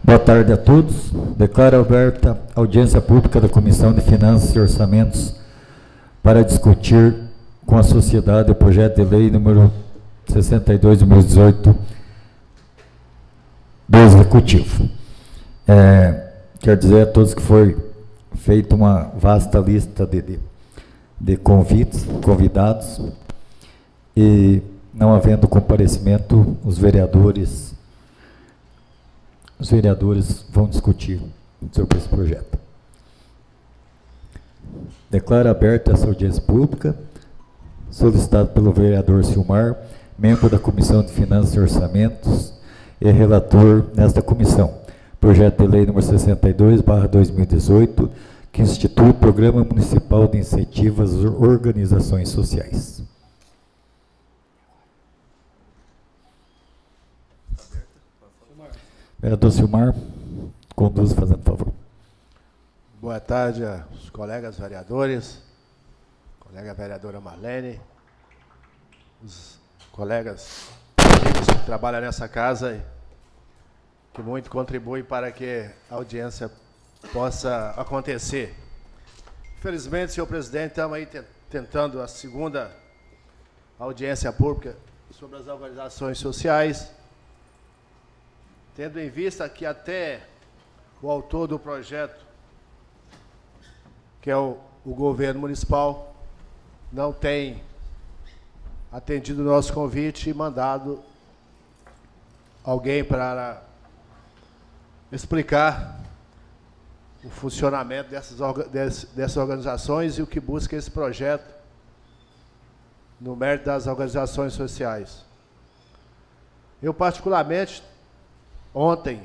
Boa tarde a todos. Declaro aberta a audiência pública da Comissão de Finanças e Orçamentos para discutir com a sociedade o projeto de lei número 62 de 2018 do Executivo. Quero dizer a todos que foi feita uma vasta lista de convidados, e não havendo comparecimento, os vereadores vão discutir sobre esse projeto. Declaro aberta essa audiência pública, solicitado pelo vereador Silmar, membro da Comissão de Finanças e Orçamentos e relator nesta comissão. Projeto de lei número 62/2018, que institui o Programa Municipal de Incentivo às Organizações Sociais. Vereador Silmar, conduza, fazendo favor. Boa tarde aos colegas vereadores, colega vereadora Marlene, os colegas amigos que trabalham nessa casa e que muito contribuem para que a audiência possa acontecer. Infelizmente, senhor presidente, estamos aí tentando a segunda audiência pública sobre as organizações sociais, tendo em vista que até o autor do projeto, que é o governo municipal, não tem atendido o nosso convite e mandado alguém para explicar o funcionamento dessas organizações e o que busca esse projeto no mérito das organizações sociais. Eu, particularmente, ontem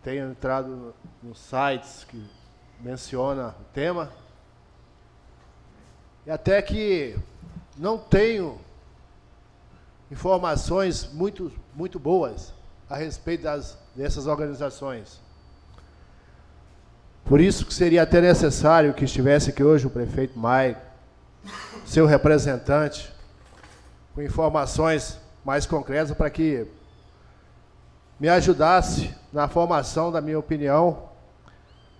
tenho entrado nos sites que menciona o tema e até que não tenho informações muito boas a respeito dessas organizações. Por isso que seria até necessário que estivesse aqui hoje o prefeito Maia, seu representante, com informações mais concretas para que me ajudasse na formação da minha opinião,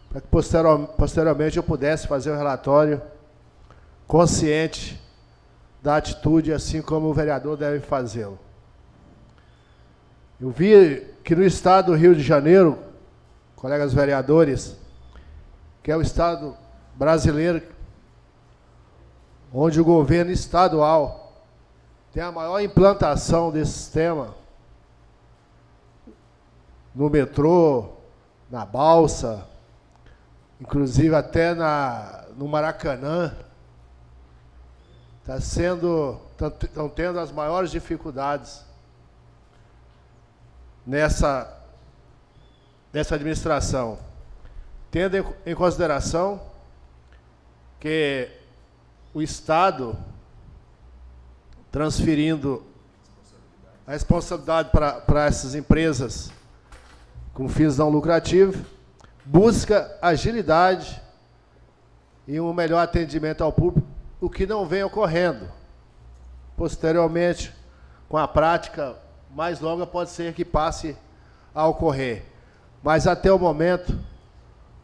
para que posteriormente eu pudesse fazer um relatório consciente da atitude, assim como o vereador deve fazê-lo. Eu vi que no estado do Rio de Janeiro, colegas vereadores, que é o estado brasileiro onde o governo estadual tem a maior implantação desse sistema, no metrô, na Balsa, inclusive até no Maracanã, estão tendo as maiores dificuldades nessa administração, tendo em consideração que o Estado, transferindo a responsabilidade para essas empresas com fins não lucrativos, busca agilidade e um melhor atendimento ao público, o que não vem ocorrendo. Posteriormente, com a prática mais longa, pode ser que passe a ocorrer. Mas, até o momento,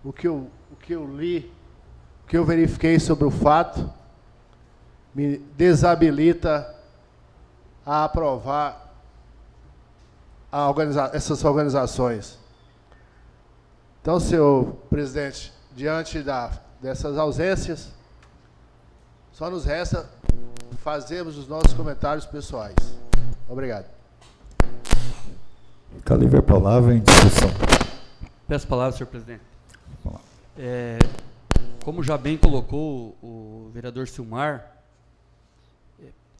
o que eu li, o que eu verifiquei sobre o fato, me desabilita a aprovar essas organizações. Então, senhor presidente, diante dessas ausências, só nos resta fazermos os nossos comentários pessoais. Obrigado. Livre a palavra em discussão. Peço a palavra, senhor presidente. Como já bem colocou o vereador Silmar,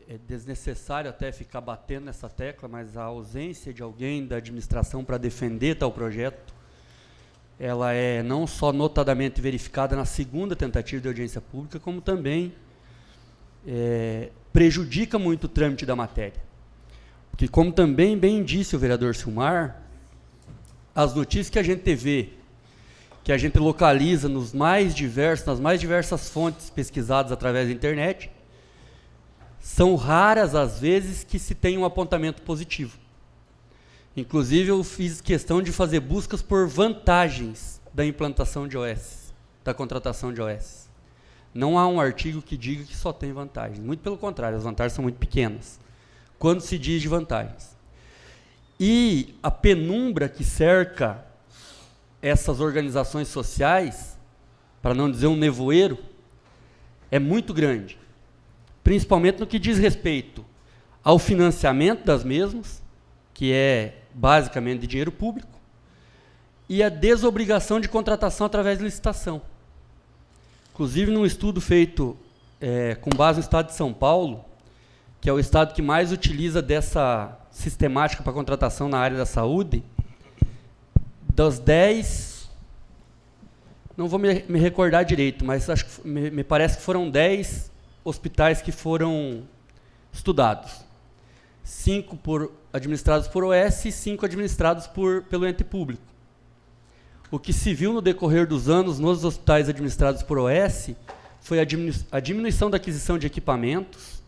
é desnecessário até ficar batendo nessa tecla, mas a ausência de alguém da administração para defender tal projeto, ela é não só notadamente verificada na segunda tentativa de audiência pública, como também prejudica muito o trâmite da matéria. Porque, como também bem disse o vereador Silmar, as notícias que a gente vê, que a gente localiza nas mais diversas fontes pesquisadas através da internet, são raras as vezes que se tem um apontamento positivo. Inclusive, eu fiz questão de fazer buscas por vantagens da implantação de OS, da contratação de OS. Não há um artigo que diga que só tem vantagens. Muito pelo contrário, as vantagens são muito pequenas, quando se diz de vantagens. E a penumbra que cerca essas organizações sociais, para não dizer um nevoeiro, é muito grande. Principalmente no que diz respeito ao financiamento das mesmas, que é basicamente de dinheiro público, e a desobrigação de contratação através de licitação. Inclusive, num estudo feito com base no estado de São Paulo, que é o estado que mais utiliza dessa sistemática para contratação na área da saúde, das 10, não vou me recordar direito, mas acho que me parece que foram 10 hospitais que foram estudados. 5 administrados por OS e 5 administrados pelo ente público. O que se viu no decorrer dos anos nos hospitais administrados por OS foi a diminuição da aquisição de equipamentos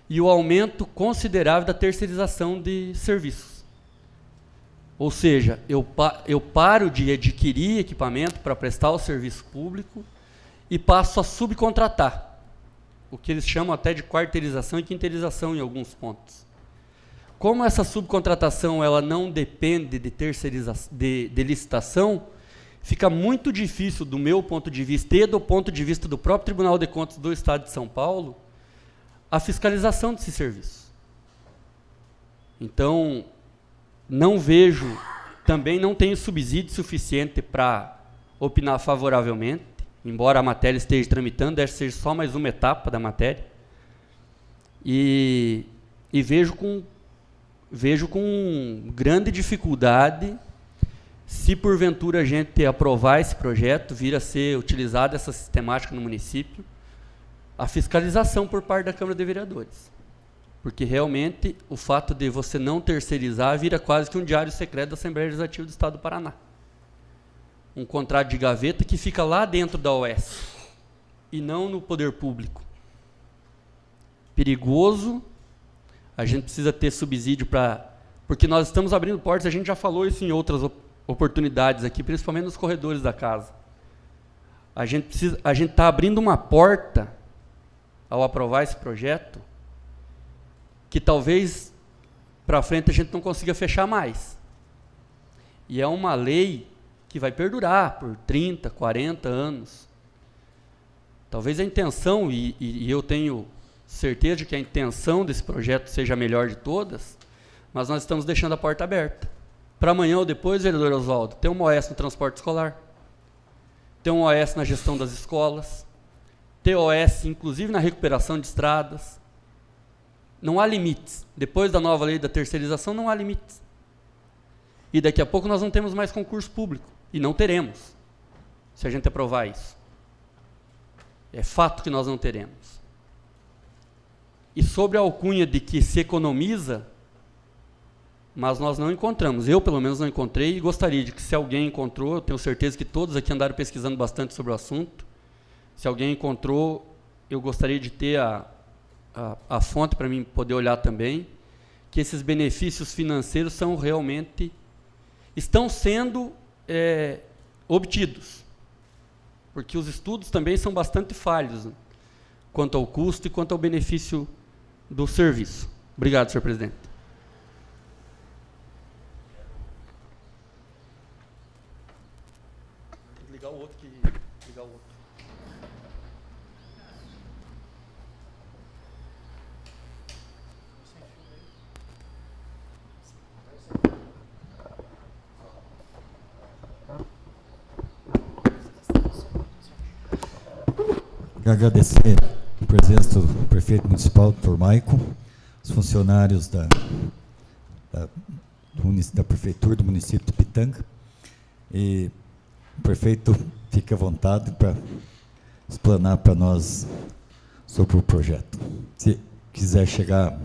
e o aumento considerável da terceirização de serviços. Ou seja, eu paro de adquirir equipamento para prestar o serviço público e passo a subcontratar, o que eles chamam até de quarteirização e quinteirização em alguns pontos. Como essa subcontratação ela não depende de terceirização, de licitação, fica muito difícil, do meu ponto de vista e do ponto de vista do próprio Tribunal de Contas do Estado de São Paulo, a fiscalização desse serviço. Então, também não tenho subsídio suficiente para opinar favoravelmente, embora a matéria esteja tramitando, deve ser só mais uma etapa da matéria, e vejo com grande dificuldade, se porventura a gente aprovar esse projeto, vir a ser utilizada essa sistemática no município, a fiscalização por parte da Câmara de Vereadores. Porque realmente o fato de você não terceirizar vira quase que um diário secreto da Assembleia Legislativa do Estado do Paraná. Um contrato de gaveta que fica lá dentro da OS e não no poder público. Perigoso. A gente precisa ter subsídio para... Porque nós estamos abrindo portas, a gente já falou isso em outras oportunidades aqui, principalmente nos corredores da casa. A gente está abrindo uma porta, ao aprovar esse projeto, que talvez para frente a gente não consiga fechar mais. E é uma lei que vai perdurar por 30, 40 anos. Talvez a intenção, e eu tenho certeza de que a intenção desse projeto seja a melhor de todas, mas nós estamos deixando a porta aberta. Para amanhã ou depois, vereador Oswaldo, tem uma OS no transporte escolar, tem uma OS na gestão das escolas, tem OS inclusive na recuperação de estradas. Não há limites. Depois da nova lei da terceirização, não há limites. E daqui a pouco nós não temos mais concurso público. E não teremos, se a gente aprovar isso. É fato que nós não teremos. E sobre a alcunha de que se economiza, mas nós não encontramos. Eu, pelo menos, não encontrei e gostaria de que, se alguém encontrou, eu tenho certeza que todos aqui andaram pesquisando bastante sobre o assunto. Se alguém encontrou, eu gostaria de ter a fonte para mim poder olhar também, que esses benefícios financeiros estão sendo obtidos. Porque os estudos também são bastante falhos, né, quanto ao custo e quanto ao benefício do serviço. Obrigado, senhor presidente. Tem que ligar o outro. Quero agradecer a presença do prefeito municipal, Dr. Maico, os funcionários da prefeitura do município de Pitanga. E o prefeito fique à vontade para explanar para nós sobre o projeto. Se quiser chegar,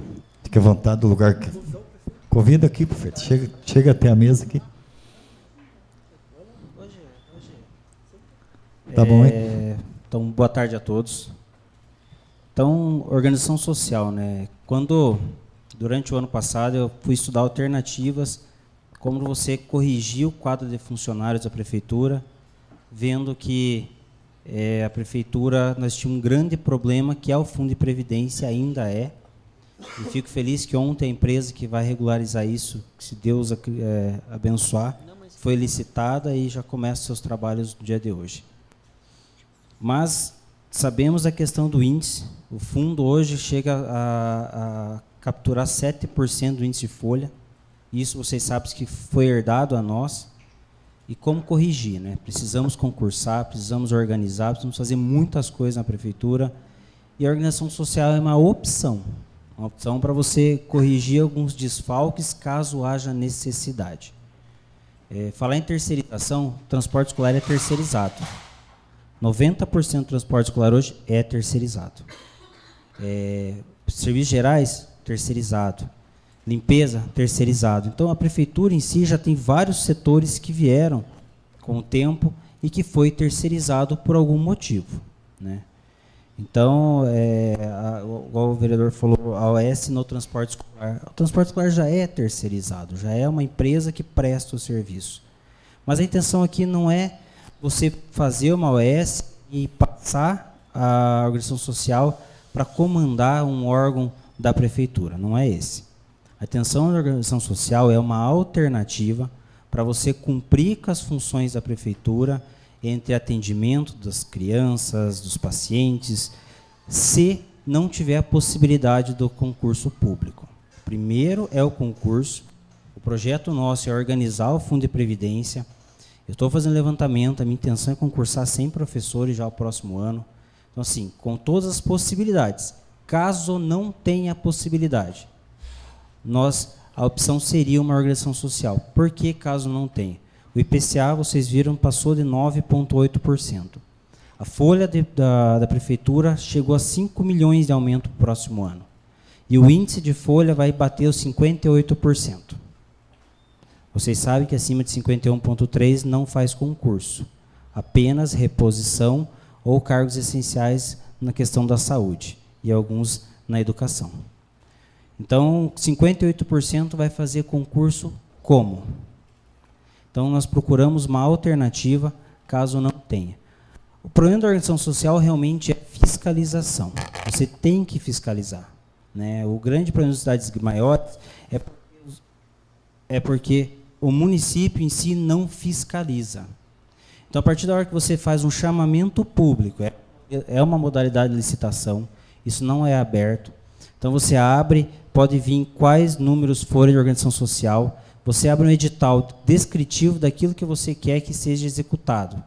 fique à vontade do lugar que... Convida aqui, prefeito. Chega até a mesa aqui. Tá bom, hein? Então, boa tarde a todos. Então, organização social, né? Durante o ano passado, eu fui estudar alternativas como você corrigir o quadro de funcionários da prefeitura, vendo que a prefeitura, nós tínhamos um grande problema, que é o fundo de previdência, ainda é. E fico feliz que ontem a empresa que vai regularizar isso, que se Deus abençoar, foi licitada e já começa seus trabalhos no dia de hoje. Mas sabemos a questão do índice. O fundo hoje chega a capturar 7% do índice de folha. Isso vocês sabem que foi herdado a nós. E como corrigir, né? Precisamos concursar, precisamos organizar, precisamos fazer muitas coisas na prefeitura. E a organização social é uma opção para você corrigir alguns desfalques caso haja necessidade. Falar em terceirização, o transporte escolar é terceirizado. 90% do transporte escolar hoje é terceirizado. Serviços gerais, terceirizado. Limpeza, terceirizado. Então, a prefeitura em si já tem vários setores que vieram com o tempo e que foi terceirizado por algum motivo, né? Então, igual o vereador falou, a OS no transporte escolar. O transporte escolar já é terceirizado, já é uma empresa que presta o serviço. Mas a intenção aqui não é você fazer uma OS e passar a organização social para comandar um órgão da prefeitura. Não é esse. A intenção da organização social é uma alternativa para você cumprir com as funções da prefeitura entre atendimento das crianças, dos pacientes, se não tiver a possibilidade do concurso público. Primeiro é o concurso. O projeto nosso é organizar o Fundo de Previdência. Eu estou fazendo levantamento, a minha intenção é concursar 100 professores já no próximo ano. Então, assim, com todas as possibilidades. Caso não tenha possibilidade, a opção seria uma organização social. Por que caso não tenha? O IPCA, vocês viram, passou de 9,8%. A folha da prefeitura chegou a 5 milhões de aumento no próximo ano. E o índice de folha vai bater os 58%. Vocês sabem que acima de 51,3% não faz concurso. Apenas reposição ou cargos essenciais na questão da saúde e alguns na educação. Então, 58% vai fazer concurso como? Então, nós procuramos uma alternativa, caso não tenha. O problema da organização social realmente é fiscalização. Você tem que fiscalizar, né? O grande problema das cidades maiores é porque o município em si não fiscaliza. Então, a partir da hora que você faz um chamamento público, é uma modalidade de licitação, isso não é aberto. Então, você abre, pode vir quais números forem de organização social, você abre um edital descritivo daquilo que você quer que seja executado.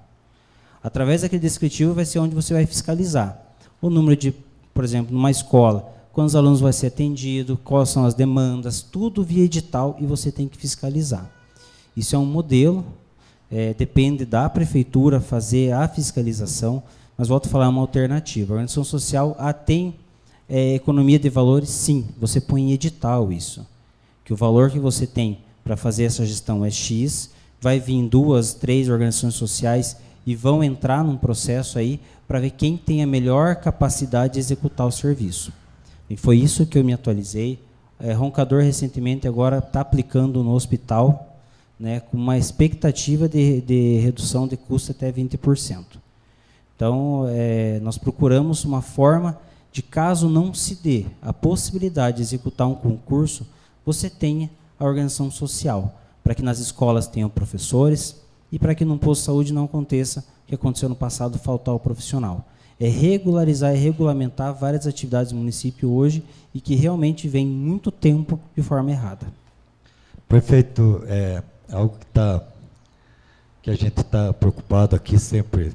Através daquele descritivo vai ser onde você vai fiscalizar. O número de, por exemplo, numa escola, quantos alunos vai ser atendido, quais são as demandas, tudo via edital e você tem que fiscalizar. Isso é um modelo, depende da prefeitura fazer a fiscalização, mas volto a falar, é uma alternativa. A organização social tem economia de valores, sim, você põe em edital isso, que o valor que você tem para fazer essa gestão é X, vai vir 2, 3 organizações sociais e vão entrar num processo aí para ver quem tem a melhor capacidade de executar o serviço. E foi isso que eu me atualizei. Roncador, recentemente, agora está aplicando no hospital, né, com uma expectativa de redução de custo até 20%. Então, nós procuramos uma forma de, caso não se dê a possibilidade de executar um concurso, você tenha a organização social, para que nas escolas tenham professores e para que no posto de saúde não aconteça o que aconteceu no passado, faltar o profissional. É regularizar e regulamentar várias atividades do município hoje e que realmente vem muito tempo de forma errada. Prefeito, algo que a gente está preocupado aqui, sempre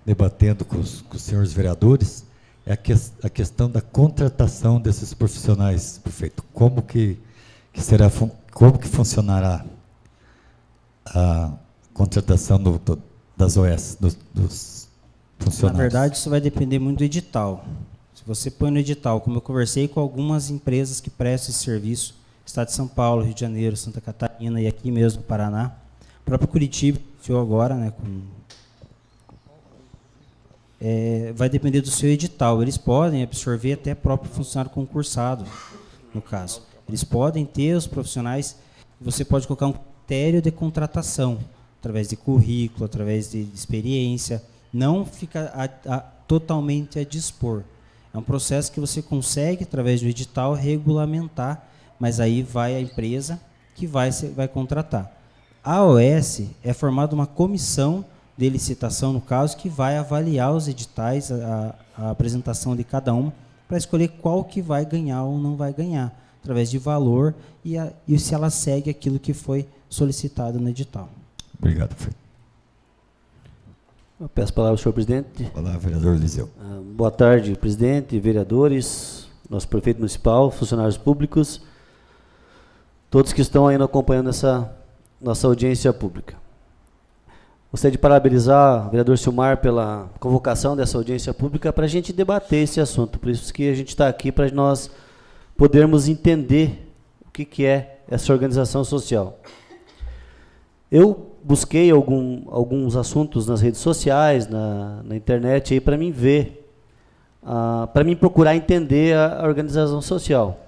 debatendo com os senhores vereadores, é a questão da contratação desses profissionais, prefeito. Como que funcionará a contratação das OS, dos funcionários? Na verdade, isso vai depender muito do edital. Se você põe no edital, como eu conversei com algumas empresas que prestam esse serviço, Estado de São Paulo, Rio de Janeiro, Santa Catarina e aqui mesmo no Paraná, o próprio Curitiba, iniciou agora, né, vai depender do seu edital. Eles podem absorver até próprio funcionário concursado, no caso. Eles podem ter os profissionais, você pode colocar critério de contratação, através de currículo, através de experiência, não fica totalmente a dispor. É um processo que você consegue, através do edital, regulamentar, mas aí vai a empresa que vai contratar. A AOS é formada uma comissão de licitação, no caso, que vai avaliar os editais, a apresentação de cada uma, para escolher qual que vai ganhar ou não vai ganhar, através de valor e se ela segue aquilo que foi solicitado no edital. Obrigado, Fred. Eu peço a palavra ao senhor presidente. Olá, vereador Eliseu. Boa tarde, presidente, vereadores, nosso prefeito municipal, funcionários públicos, todos que estão ainda acompanhando essa nossa audiência pública. Gostaria de parabenizar o vereador Silmar pela convocação dessa audiência pública para a gente debater esse assunto. Por isso que a gente está aqui, para nós podermos entender o que é essa organização social. Eu busquei alguns assuntos nas redes sociais, na internet, aí para mim ver, para mim procurar entender a organização social.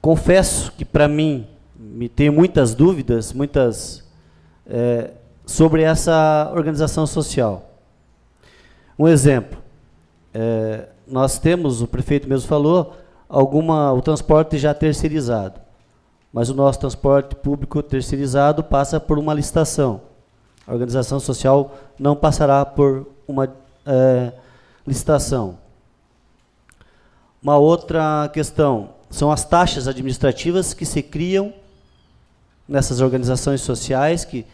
Confesso que para mim me tenho muitas dúvidas, sobre essa organização social. Um exemplo, nós temos, o prefeito mesmo falou, o transporte já terceirizado, mas o nosso transporte público terceirizado passa por uma licitação. A organização social não passará por uma licitação. Uma outra questão são as taxas administrativas que se criam nessas organizações sociais, que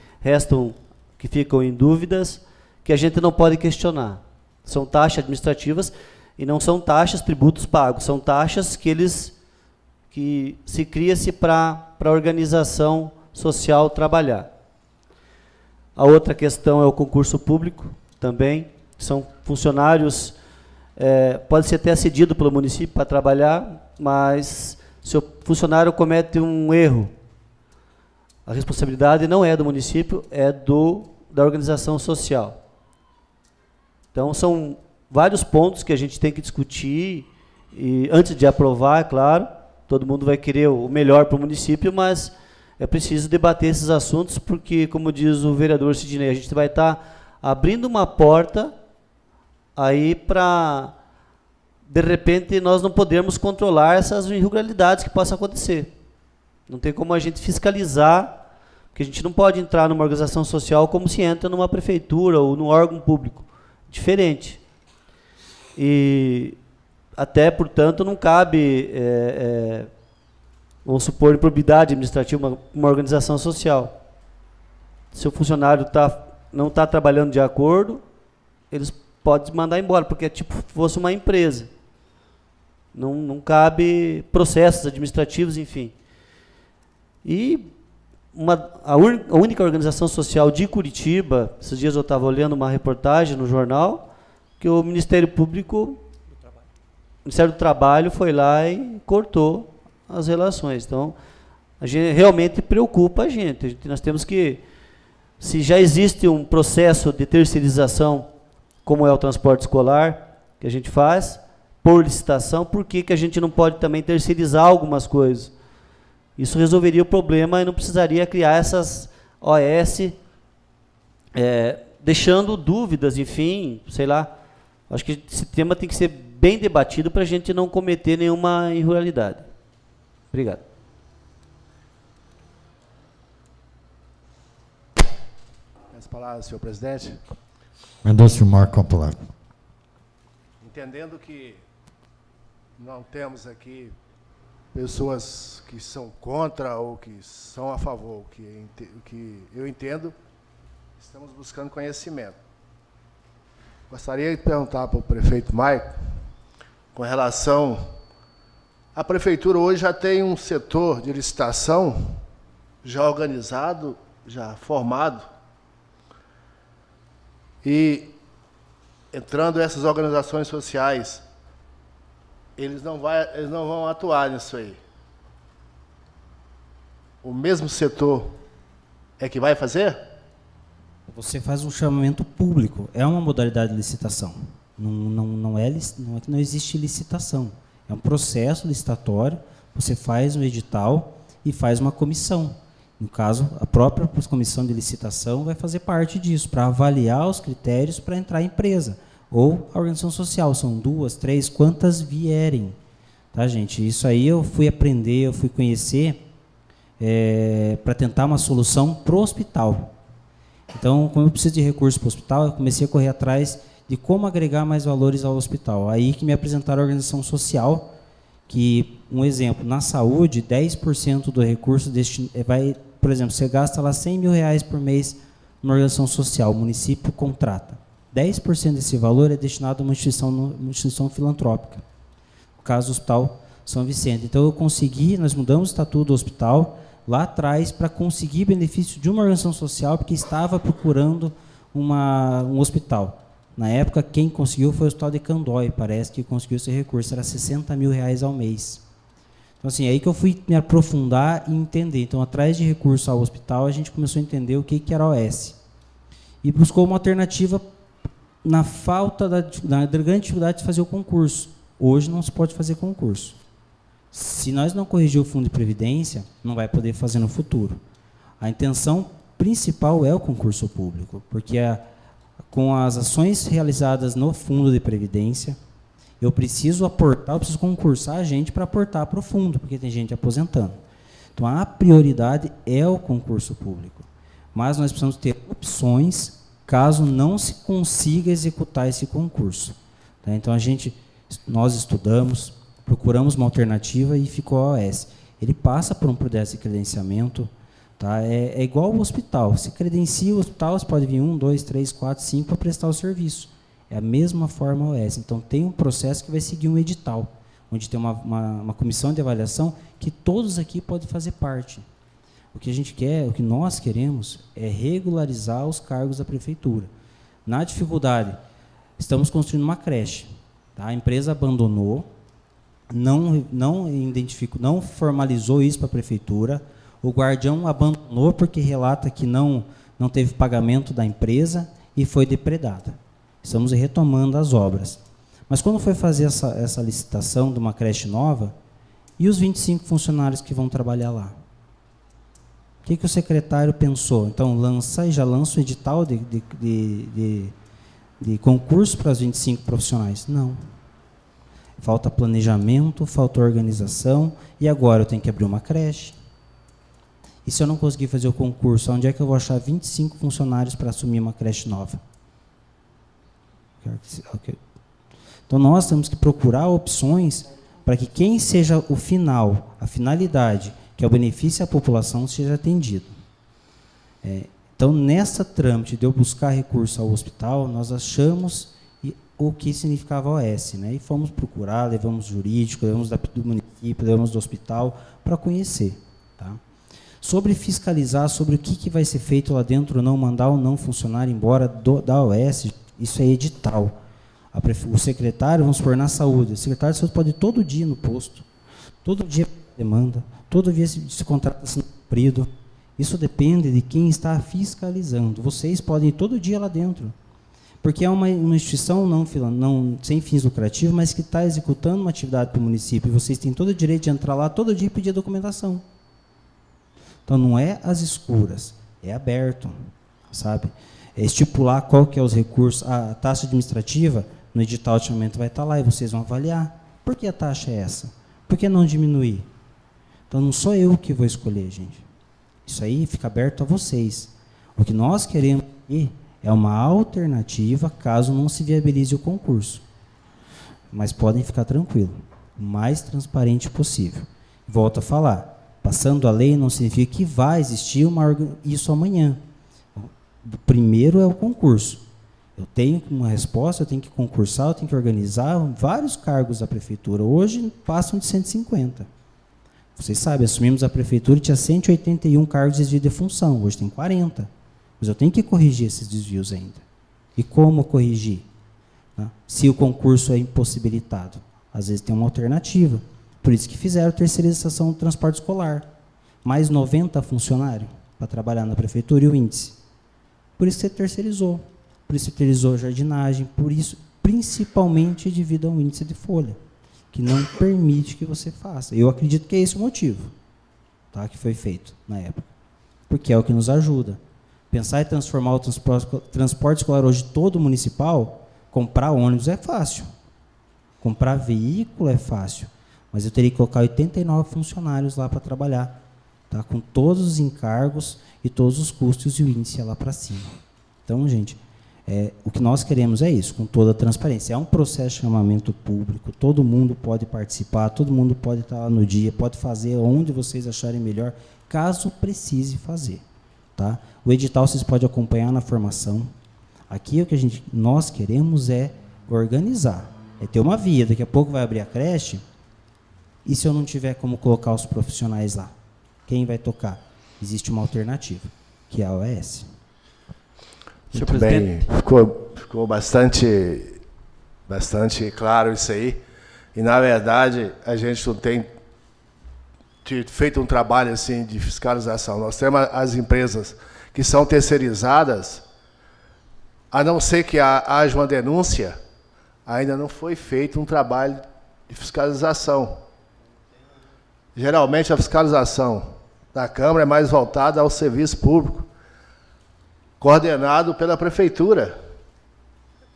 ficam em dúvidas, que a gente não pode questionar. São taxas administrativas e não são taxas, tributos pagos, são taxas que se cria-se para a organização social trabalhar. A outra questão é o concurso público, também, são funcionários, pode ser até cedido pelo município para trabalhar, mas se o funcionário comete um erro, a responsabilidade não é do município, é da organização social. Então, são vários pontos que a gente tem que discutir, e antes de aprovar, é claro, todo mundo vai querer o melhor para o município, mas é preciso debater esses assuntos, porque, como diz o vereador Sidney, a gente vai estar abrindo uma porta aí para, de repente, nós não podermos controlar essas irregularidades que possam acontecer. Não tem como a gente fiscalizar, porque a gente não pode entrar numa organização social como se entra numa prefeitura ou num órgão público. Diferente. E até, portanto, não cabe, vamos supor, improbidade administrativa uma organização social. Se o funcionário não está trabalhando de acordo, eles podem mandar embora, porque é tipo fosse uma empresa. Não cabe processos administrativos, enfim. E a única organização social de Curitiba, esses dias eu estava olhando uma reportagem no jornal, que o Ministério Público, o Ministério do Trabalho foi lá e cortou as relações. Então, a gente realmente preocupa a gente. Nós temos que, se já existe um processo de terceirização, como é o transporte escolar, que a gente faz, por licitação, por que a gente não pode também terceirizar algumas coisas? Isso resolveria o problema e não precisaria criar essas OS, deixando dúvidas, enfim, sei lá. Acho que esse tema tem que ser bem debatido para a gente não cometer nenhuma irregularidade. Obrigado. As palavras, senhor presidente. Mendonça Silmar, com a palavra. Entendendo que não temos aqui pessoas que são contra ou que são a favor, que eu entendo, estamos buscando conhecimento. Gostaria de perguntar para o prefeito Maico, com relação... A prefeitura hoje já tem um setor de licitação já organizado, já formado, e entrando essas organizações sociais, eles não vão atuar nisso aí. O mesmo setor é que vai fazer? Você faz um chamamento público, é uma modalidade de licitação. Não é que não existe licitação. É um processo licitatório, você faz um edital e faz uma comissão. No caso, a própria comissão de licitação vai fazer parte disso, para avaliar os critérios para entrar em empresa. Ou a organização social, são 2, 3, quantas vierem. Tá, gente? Isso aí eu fui aprender, eu fui conhecer para tentar uma solução para o hospital. Então, como eu preciso de recursos para o hospital, eu comecei a correr atrás de como agregar mais valores ao hospital. Aí que me apresentaram a organização social, que, um exemplo, na saúde, 10% do recurso vai, por exemplo, você gasta lá R$100 mil por mês numa organização social, o município contrata. 10% desse valor é destinado a uma instituição filantrópica. No caso do Hospital São Vicente. Então, nós mudamos o estatuto do hospital lá atrás para conseguir benefício de uma organização social, porque estava procurando um hospital. Na época, quem conseguiu foi o Hospital de Candói, parece que conseguiu esse recurso, era R$60 mil ao mês. Então, assim, é aí que eu fui me aprofundar e entender. Então, atrás de recurso ao hospital, a gente começou a entender o que era a OS. E buscou uma alternativa na grande dificuldade de fazer o concurso. Hoje não se pode fazer concurso. Se nós não corrigir o fundo de previdência, não vai poder fazer no futuro. A intenção principal é o concurso público, porque com as ações realizadas no fundo de previdência, eu preciso concursar a gente para aportar para o fundo, porque tem gente aposentando. Então, a prioridade é o concurso público. Mas nós precisamos ter opções caso não se consiga executar esse concurso. Tá? Então, nós estudamos, procuramos uma alternativa e ficou a OS. Ele passa por um processo de credenciamento, tá? É igual ao hospital. Se credencia o hospital, você pode vir 1, 2, 3, 4, 5 para prestar o serviço. É a mesma forma a OS. Então, tem um processo que vai seguir um edital, onde tem uma comissão de avaliação que todos aqui podem fazer parte. O que a gente quer, o que nós queremos, é regularizar os cargos da prefeitura. Na dificuldade, estamos construindo uma creche. Tá? A empresa abandonou, não formalizou isso para a prefeitura. O guardião abandonou porque relata que não teve pagamento da empresa e foi depredada. Estamos retomando as obras. Mas quando foi fazer essa licitação de uma creche nova, e os 25 funcionários que vão trabalhar lá? O que o secretário pensou? Então, já lança o edital de concurso para os 25 profissionais? Não. Falta planejamento, falta organização, e agora eu tenho que abrir uma creche. E se eu não conseguir fazer o concurso, onde é que eu vou achar 25 funcionários para assumir uma creche nova? Então, nós temos que procurar opções para que quem seja o final, a finalidade, que é o benefício à população, seja atendido. Então, nessa trâmite de eu buscar recurso ao hospital, nós achamos o que significava OS, né? E fomos procurar, levamos jurídico, levamos do município, levamos do hospital, para conhecer. Tá? Sobre fiscalizar, sobre o que vai ser feito lá dentro, não mandar ou não funcionário embora da OS, isso é edital. O secretário, vamos supor, na saúde, o secretário de saúde pode ir todo dia no posto, todo dia demanda, todo dia se contrato sendo cumprido. Isso depende de quem está fiscalizando. Vocês podem ir todo dia lá dentro, porque é uma instituição não sem fins lucrativos, mas que está executando uma atividade para o município, e vocês têm todo o direito de entrar lá todo dia e pedir a documentação. Então, não é às escuras, é aberto, sabe? É estipular qual que é os recursos, a taxa administrativa, no edital de chamamento vai estar lá, e vocês vão avaliar. Por que a taxa é essa? Por que não diminuir? Então, não sou eu que vou escolher, gente. Isso aí fica aberto a vocês. O que nós queremos aqui é uma alternativa caso não se viabilize o concurso. Mas podem ficar tranquilos, o mais transparente possível. Volto a falar, passando a lei não significa que vai existir isso amanhã. O primeiro é o concurso. Eu tenho uma resposta, eu tenho que concursar, eu tenho que organizar vários cargos da prefeitura. Hoje passam de 150. Vocês sabem, assumimos a prefeitura e tinha 181 cargos de desvio de função, hoje tem 40. Mas eu tenho que corrigir esses desvios ainda. E como corrigir? Né? Se o concurso é impossibilitado. Às vezes tem uma alternativa. Por isso que fizeram terceirização do transporte escolar. Mais 90 funcionários para trabalhar na prefeitura e o índice. Por isso que você terceirizou. Por isso que terceirizou a jardinagem. Por isso, principalmente devido ao índice de folha, que não permite que você faça. Eu acredito que é esse o motivo, tá, que foi feito na época. porque é o que nos ajuda. Pensar em transformar o transporte escolar hoje todo municipal, comprar ônibus é fácil. Comprar veículo é fácil. Mas eu teria que colocar 89 funcionários lá para trabalhar, tá? Com todos os encargos e todos os custos e o índice lá para cima. Então, gente, o que nós queremos é isso, com toda a transparência. É um processo de chamamento público, todo mundo pode participar, todo mundo pode estar lá no dia, pode fazer onde vocês acharem melhor, caso precise fazer. Tá? O edital vocês podem acompanhar na formação. Aqui o que nós queremos é organizar, é ter uma via. Daqui a pouco vai abrir a creche, e se eu não tiver como colocar os profissionais lá? Quem vai tocar? Existe uma alternativa, que é a OS. Muito bem, ficou bastante claro isso aí. E, na verdade, a gente não tem feito um trabalho assim de fiscalização. Nós temos as empresas que são terceirizadas, a não ser que haja uma denúncia, ainda não foi feito um trabalho de fiscalização. Geralmente, a fiscalização da Câmara é mais voltada ao serviço público, coordenado pela Prefeitura.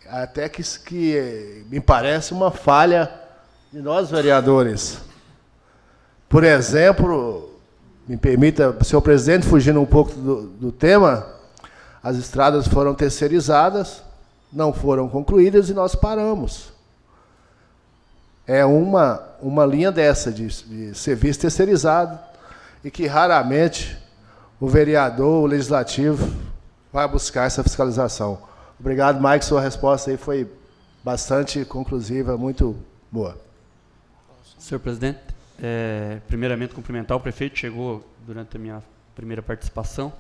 Até que me parece uma falha de nós, vereadores. Por exemplo, me permita, senhor presidente, fugindo um pouco do tema, as estradas foram terceirizadas, não foram concluídas e nós paramos. É uma linha dessa, de serviço terceirizado, e que raramente o vereador, o legislativo, vai buscar essa fiscalização. Obrigado, Mike, sua resposta aí foi bastante conclusiva, muito boa. Senhor presidente, primeiramente cumprimentar o prefeito, chegou durante a minha primeira participação.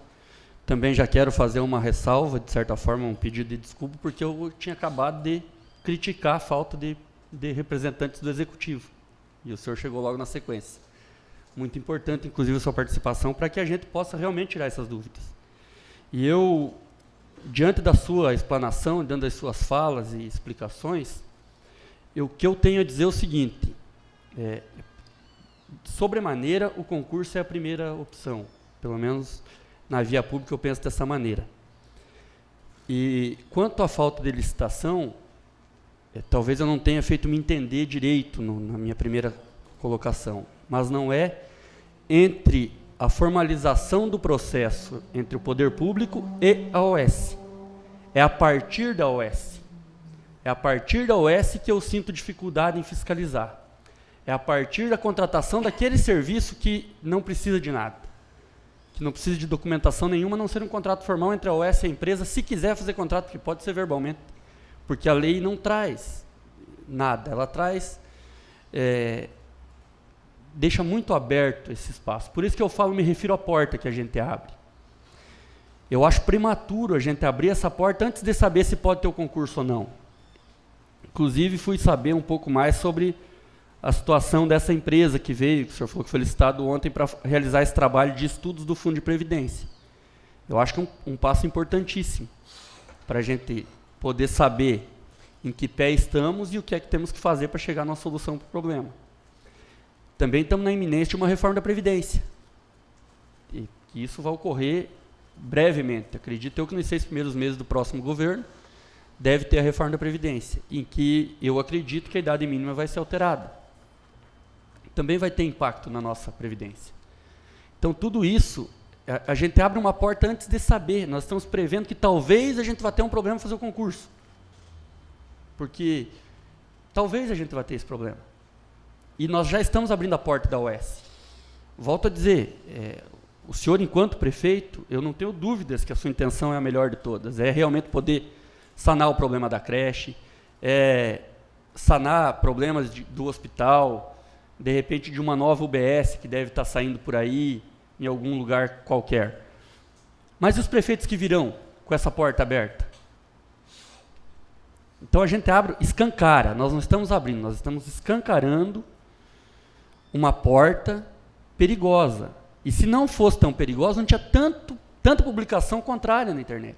Também já quero fazer uma ressalva, de certa forma, um pedido de desculpa, porque eu tinha acabado de criticar a falta de representantes do Executivo. E o senhor chegou logo na sequência. Muito importante, inclusive, a sua participação, para que a gente possa realmente tirar essas dúvidas. E eu, diante da sua explanação, diante das suas falas e explicações, o que eu tenho a dizer é o seguinte: sobremaneira, o concurso é a primeira opção, pelo menos na via pública eu penso dessa maneira. E quanto à falta de licitação, talvez eu não tenha feito me entender direito na minha primeira colocação, mas não é entre a formalização do processo entre o poder público e a OS. É a partir da OS. É a partir da OS que eu sinto dificuldade em fiscalizar. É a partir da contratação daquele serviço que não precisa de nada, que não precisa de documentação nenhuma, a não ser um contrato formal entre a OS e a empresa, se quiser fazer contrato, que pode ser verbalmente, porque a lei não traz nada, ela traz... deixa muito aberto esse espaço. Por isso que eu falo, me refiro à porta que a gente abre. Eu acho prematuro a gente abrir essa porta antes de saber se pode ter o concurso ou não. Inclusive, fui saber um pouco mais sobre a situação dessa empresa que veio, que o senhor falou que foi licitado ontem para realizar esse trabalho de estudos do Fundo de Previdência. Eu acho que é um passo importantíssimo para a gente poder saber em que pé estamos e o que é que temos que fazer para chegar na solução para o problema. Também estamos na iminência de uma reforma da Previdência. E que isso vai ocorrer brevemente. Acredito eu que nos 6 primeiros meses do próximo governo deve ter a reforma da Previdência, em que eu acredito que a idade mínima vai ser alterada. Também vai ter impacto na nossa Previdência. Então, tudo isso, a gente abre uma porta antes de saber. Nós estamos prevendo que talvez a gente vá ter um problema para fazer o concurso. Porque talvez a gente vá ter esse problema. E nós já estamos abrindo a porta da OS. Volto a dizer, o senhor, enquanto prefeito, eu não tenho dúvidas que a sua intenção é a melhor de todas. É realmente poder sanar o problema da creche, sanar problemas do hospital, de repente de uma nova UBS que deve estar saindo por aí, em algum lugar qualquer. Mas e os prefeitos que virão com essa porta aberta? Então a gente abre, escancara, nós não estamos abrindo, nós estamos escancarando uma porta perigosa. E se não fosse tão perigosa, não tinha tanta publicação contrária na internet.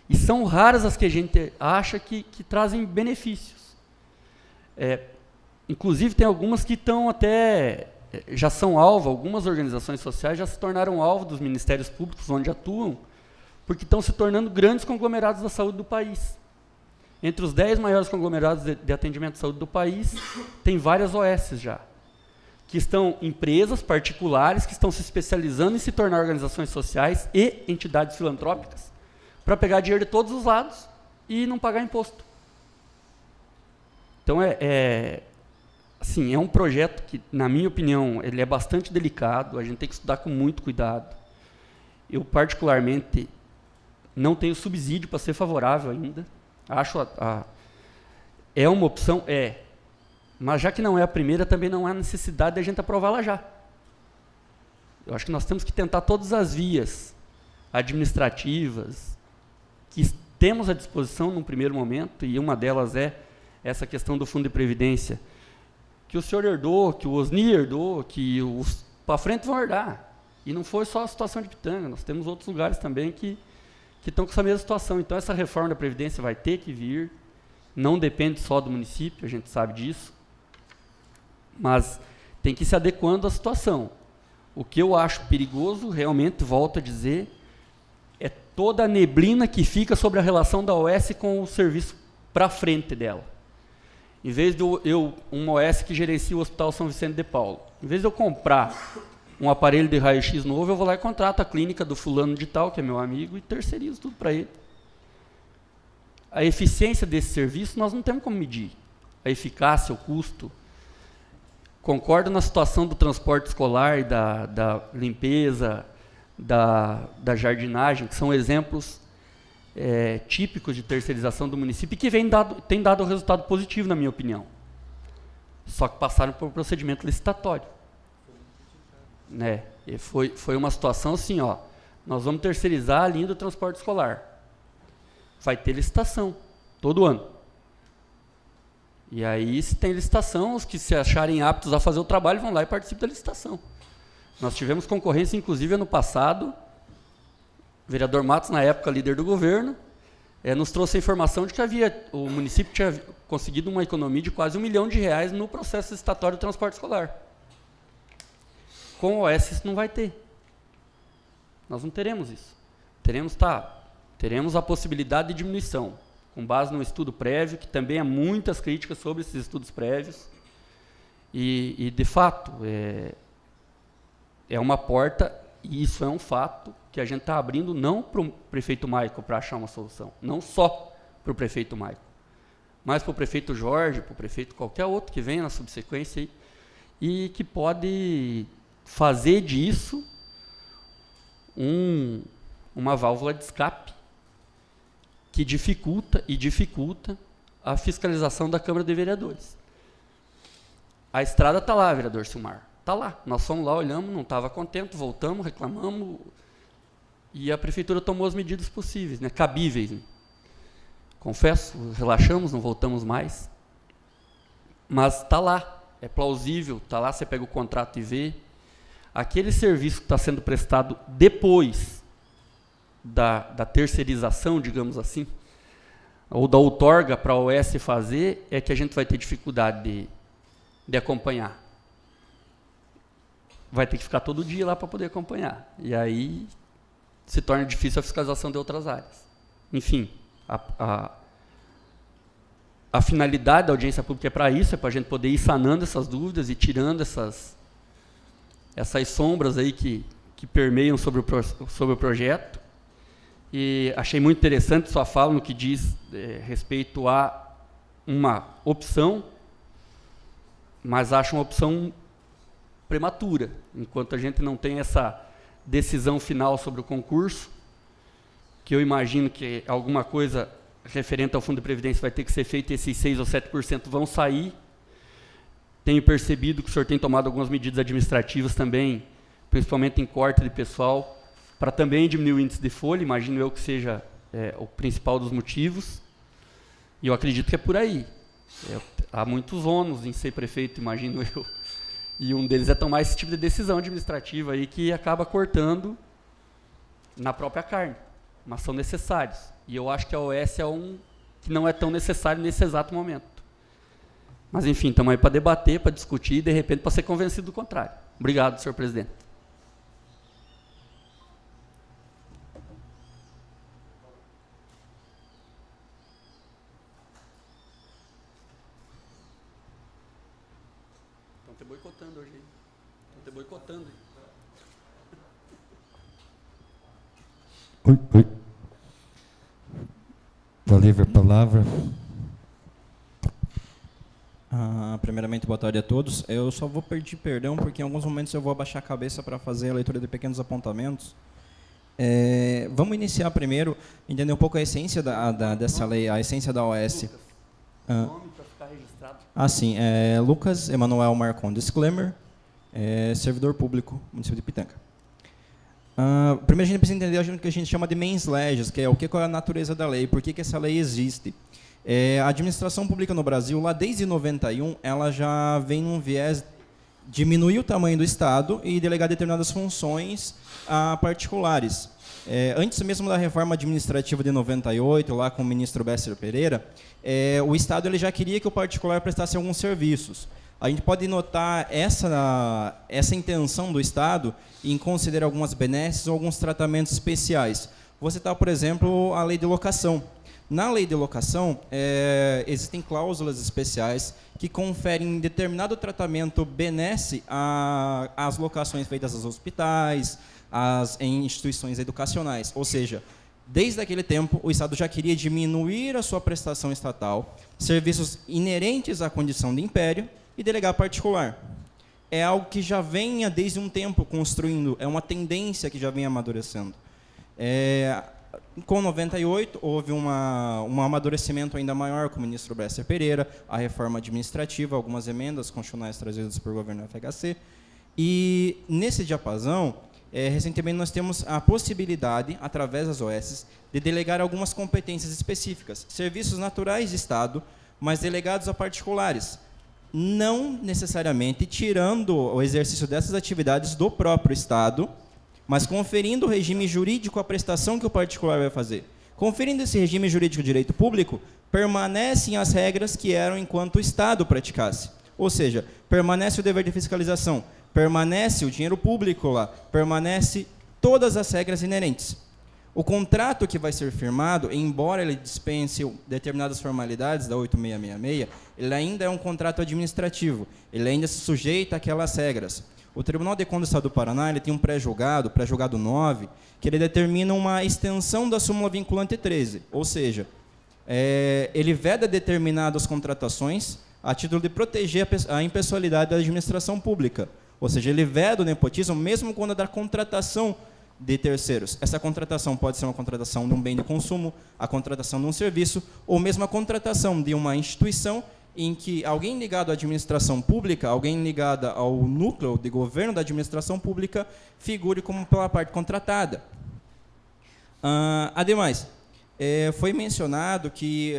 E são raras as que a gente acha que trazem benefícios. Inclusive, tem algumas que estão até já são alvo, algumas organizações sociais já se tornaram alvo dos ministérios públicos onde atuam, porque estão se tornando grandes conglomerados da saúde do país. Entre os 10 maiores conglomerados de atendimento de saúde do país, tem várias OS já, que estão empresas particulares que estão se especializando em se tornar organizações sociais e entidades filantrópicas para pegar dinheiro de todos os lados e não pagar imposto. Então, assim, é um projeto que, na minha opinião, ele é bastante delicado, a gente tem que estudar com muito cuidado. Eu, particularmente, não tenho subsídio para ser favorável ainda. Acho é uma opção? É. Mas já que não é a primeira, também não há necessidade de a gente aprová-la já. Eu acho que nós temos que tentar todas as vias administrativas que temos à disposição num primeiro momento, e uma delas é essa questão do Fundo de Previdência, que o senhor herdou, que o Osni herdou, que os para frente vão herdar. E não foi só a situação de Pitanga, nós temos outros lugares também que estão com essa mesma situação. Então, essa reforma da Previdência vai ter que vir, não depende só do município, a gente sabe disso, mas tem que ir se adequando à situação. O que eu acho perigoso, realmente, volto a dizer, é toda a neblina que fica sobre a relação da OS com o serviço para frente dela. Em vez de uma OS que gerencia o Hospital São Vicente de Paulo, em vez de eu comprar um aparelho de raio-x novo, eu vou lá e contrato a clínica do fulano de tal, que é meu amigo, e terceirizo tudo para ele. A eficiência desse serviço nós não temos como medir. A eficácia, o custo. Concordo na situação do transporte escolar, da limpeza, da jardinagem, que são exemplos típicos de terceirização do município e que tem dado resultado positivo, na minha opinião. Só que passaram por um procedimento licitatório. Né? E foi uma situação assim, ó, nós vamos terceirizar a linha do transporte escolar. Vai ter licitação, todo ano. E aí, se tem licitação, os que se acharem aptos a fazer o trabalho vão lá e participam da licitação. Nós tivemos concorrência, inclusive, ano passado. O vereador Matos, na época, líder do governo, nos trouxe a informação de que o município tinha conseguido uma economia de quase R$1 milhão no processo licitatório do transporte escolar. Com o OS isso não vai ter. Nós não teremos isso. Teremos a possibilidade de diminuição, com base num estudo prévio, que também há muitas críticas sobre esses estudos prévios. E de fato, é uma porta, e isso é um fato, que a gente está abrindo não para o prefeito Maico para achar uma solução, não só para o prefeito Maico, mas para o prefeito Jorge, para o prefeito qualquer outro que venha na subsequência aí, e que pode fazer disso uma válvula de escape que dificulta a fiscalização da Câmara de Vereadores. A estrada está lá, vereador Silmar, está lá. Nós fomos lá, olhamos, não estava contente, voltamos, reclamamos, e a prefeitura tomou as medidas possíveis, né, cabíveis. Né? Confesso, relaxamos, não voltamos mais, mas está lá, é plausível, está lá, você pega o contrato e vê. Aquele serviço que está sendo prestado depois da terceirização, digamos assim, ou da outorga para a OS fazer, é que a gente vai ter dificuldade de acompanhar. Vai ter que ficar todo dia lá para poder acompanhar. E aí se torna difícil a fiscalização de outras áreas. Enfim, a finalidade da audiência pública é para isso, é para a gente poder ir sanando essas dúvidas e tirando essas sombras aí que permeiam sobre o projeto. E achei muito interessante sua fala no que diz respeito a uma opção, mas acho uma opção prematura, enquanto a gente não tem essa decisão final sobre o concurso, que eu imagino que alguma coisa referente ao Fundo de Previdência vai ter que ser feita, esses 6% ou 7% vão sair. Tenho percebido que o senhor tem tomado algumas medidas administrativas também, principalmente em corte de pessoal, para também diminuir o índice de folha, imagino eu que seja o principal dos motivos, e eu acredito que é por aí. Há muitos ônus em ser prefeito, imagino eu, e um deles é tomar esse tipo de decisão administrativa aí que acaba cortando na própria carne, mas são necessários. E eu acho que a OS é que não é tão necessário nesse exato momento. Mas, enfim, estamos aí para debater, para discutir e, de repente, para ser convencido do contrário. Obrigado, senhor presidente. Estão te boicotando hoje, hein? Estão te boicotando, hein? Oi, oi. Da livre palavra. Primeiramente, boa tarde a todos. Eu só vou pedir perdão, porque em alguns momentos eu vou abaixar a cabeça para fazer a leitura de pequenos apontamentos. Vamos iniciar primeiro, entender um pouco a essência dessa lei, a essência da OS. Nome para ficar registrado. Sim. Lucas Emanuel Marcon, disclaimer, servidor público, município de Pitanga. Primeiro a gente precisa entender o que a gente chama de mens legis, que é qual é a natureza da lei, por que essa lei existe. A administração pública no Brasil, lá desde 91, ela já vem num viés diminuir o tamanho do Estado e delegar determinadas funções a particulares. Antes mesmo da reforma administrativa de 98, lá com o ministro Besser Pereira, o Estado ele já queria que o particular prestasse alguns serviços. A gente pode notar essa intenção do Estado em considerar algumas benesses ou alguns tratamentos especiais. Vou citar, por exemplo, a lei de locação. Na lei de locação, existem cláusulas especiais que conferem determinado tratamento benesse às locações feitas aos hospitais, em instituições educacionais. Ou seja, desde aquele tempo, o Estado já queria diminuir a sua prestação estatal, serviços inerentes à condição de império, e delegar particular. É algo que já vem desde um tempo construindo, é uma tendência que já vem amadurecendo. Com 98, houve um amadurecimento ainda maior com o ministro Besser Pereira, a reforma administrativa, algumas emendas constitucionais trazidas pelo governo FHC. E, nesse diapasão, recentemente nós temos a possibilidade, através das OS, de delegar algumas competências específicas, serviços naturais de Estado, mas delegados a particulares, não necessariamente tirando o exercício dessas atividades do próprio Estado, mas conferindo o regime jurídico à prestação que o particular vai fazer. Conferindo esse regime jurídico de direito público, permanecem as regras que eram enquanto o Estado praticasse. Ou seja, permanece o dever de fiscalização, permanece o dinheiro público lá, permanece todas as regras inerentes. O contrato que vai ser firmado, embora ele dispense determinadas formalidades da 8666, ele ainda é um contrato administrativo, ele ainda se sujeita àquelas regras. O Tribunal de Contas do Estado do Paraná ele tem um pré-julgado, pré-julgado 9, que ele determina uma extensão da súmula vinculante 13, ou seja, ele veda determinadas contratações a título de proteger a impessoalidade da administração pública, ou seja, ele veda o nepotismo mesmo quando é da contratação de terceiros. Essa contratação pode ser uma contratação de um bem de consumo, a contratação de um serviço, ou mesmo a contratação de uma instituição em que alguém ligado à administração pública, alguém ligado ao núcleo de governo da administração pública, figure como pela parte contratada. Ademais, foi mencionado que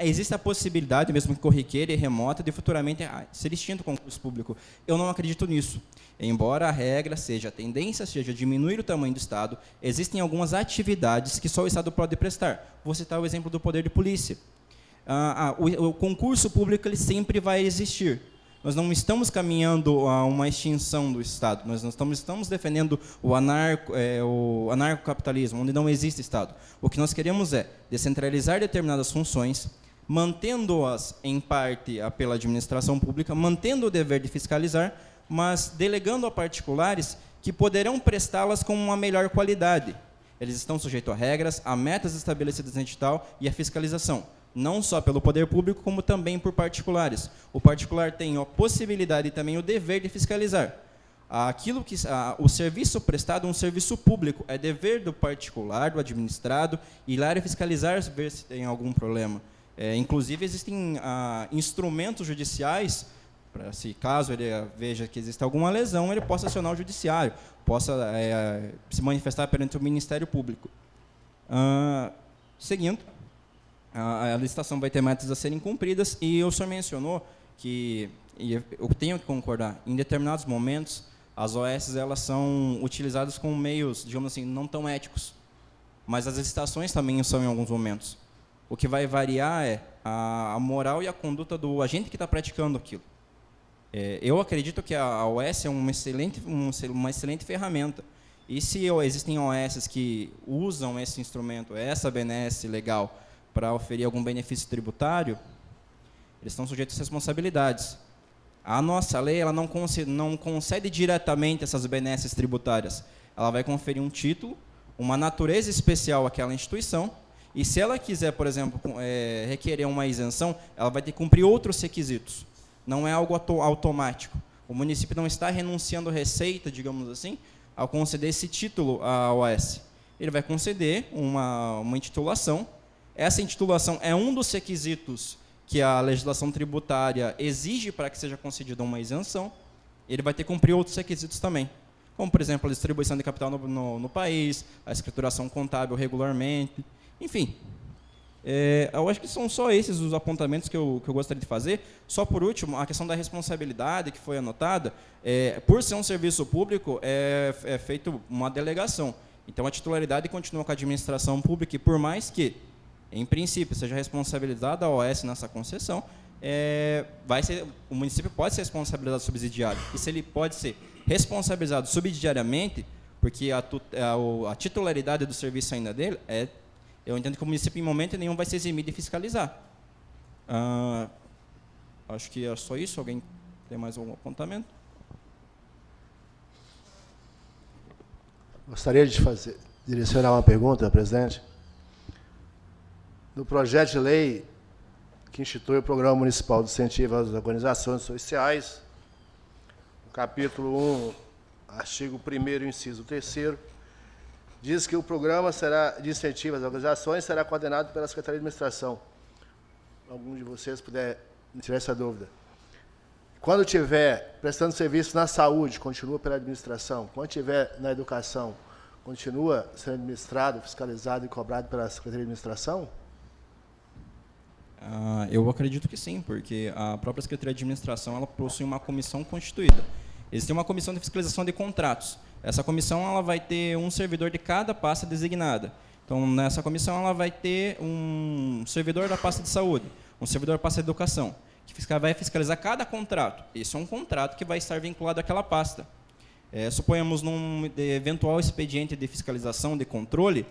existe a possibilidade, mesmo que corriqueira e remota, de futuramente ser extinto o concurso público. Eu não acredito nisso. Embora a regra seja, a tendência seja diminuir o tamanho do Estado, existem algumas atividades que só o Estado pode prestar. Vou citar o exemplo do poder de polícia. O concurso público ele sempre vai existir. Nós não estamos caminhando a uma extinção do Estado, nós não estamos defendendo o anarcocapitalismo, onde não existe Estado. O que nós queremos é descentralizar determinadas funções, mantendo-as, em parte, pela administração pública, mantendo o dever de fiscalizar, mas delegando a particulares que poderão prestá-las com uma melhor qualidade. Eles estão sujeitos a regras, a metas estabelecidas no edital e a fiscalização, não só pelo poder público, como também por particulares. O particular tem a possibilidade e também o dever de fiscalizar. O serviço prestado é um serviço público, é dever do particular, do administrado, ir lá e fiscalizar, ver se tem algum problema. Inclusive, existem instrumentos judiciais, para se caso ele veja que existe alguma lesão, ele possa acionar o judiciário, possa se manifestar perante o Ministério Público. Seguindo, a licitação vai ter metas a serem cumpridas, e o senhor mencionou que, e eu tenho que concordar, em determinados momentos, as OS elas são utilizadas como meios, digamos assim, não tão éticos, mas as licitações também são em alguns momentos. O que vai variar é a moral e a conduta do agente que está praticando aquilo. Eu acredito que a OS é uma excelente ferramenta. E se existem OS que usam esse instrumento, essa benesse legal, para oferir algum benefício tributário, eles estão sujeitos a responsabilidades. A nossa lei ela não concede diretamente essas benesses tributárias. Ela vai conferir um título, uma natureza especial àquela instituição, e se ela quiser, por exemplo, requerer uma isenção, ela vai ter que cumprir outros requisitos. Não é algo automático. O município não está renunciando receita, digamos assim, ao conceder esse título à OS. Ele vai conceder uma intitulação. Essa intitulação é um dos requisitos que a legislação tributária exige para que seja concedida uma isenção. Ele vai ter que cumprir outros requisitos também, como, por exemplo, a distribuição de capital no país, a escrituração contábil regularmente, enfim. Eu acho que são só esses os apontamentos que eu gostaria de fazer. Só por último, a questão da responsabilidade que foi anotada, por ser um serviço público, é feito uma delegação. Então, a titularidade continua com a administração pública e, por mais que, em princípio, seja responsabilizada a OS nessa concessão, o município pode ser responsabilizado subsidiário. E se ele pode ser responsabilizado subsidiariamente, porque a titularidade do serviço ainda dele eu entendo que o município, em momento nenhum, vai se eximir de fiscalizar. Acho que é só isso. Alguém tem mais algum apontamento? Gostaria de direcionar uma pergunta, presidente. No projeto de lei que institui o Programa Municipal de Incentivo às Organizações Sociais, no capítulo 1, artigo 1º, inciso 3º, diz que o programa de incentivo às organizações será coordenado pela Secretaria de Administração. Algum de vocês puder tirar essa dúvida. Quando estiver prestando serviço na saúde, continua pela administração. Quando estiver na educação, continua sendo administrado, fiscalizado e cobrado pela Secretaria de Administração? Eu acredito que sim, porque a própria Secretaria de Administração ela possui uma comissão constituída. Existe uma comissão de fiscalização de contratos. Essa comissão ela vai ter um servidor de cada pasta designada. Então, nessa comissão, ela vai ter um servidor da pasta de saúde, um servidor da pasta de educação, que vai fiscalizar cada contrato. Isso é um contrato que vai estar vinculado àquela pasta. Suponhamos, num eventual expediente de fiscalização, de controle,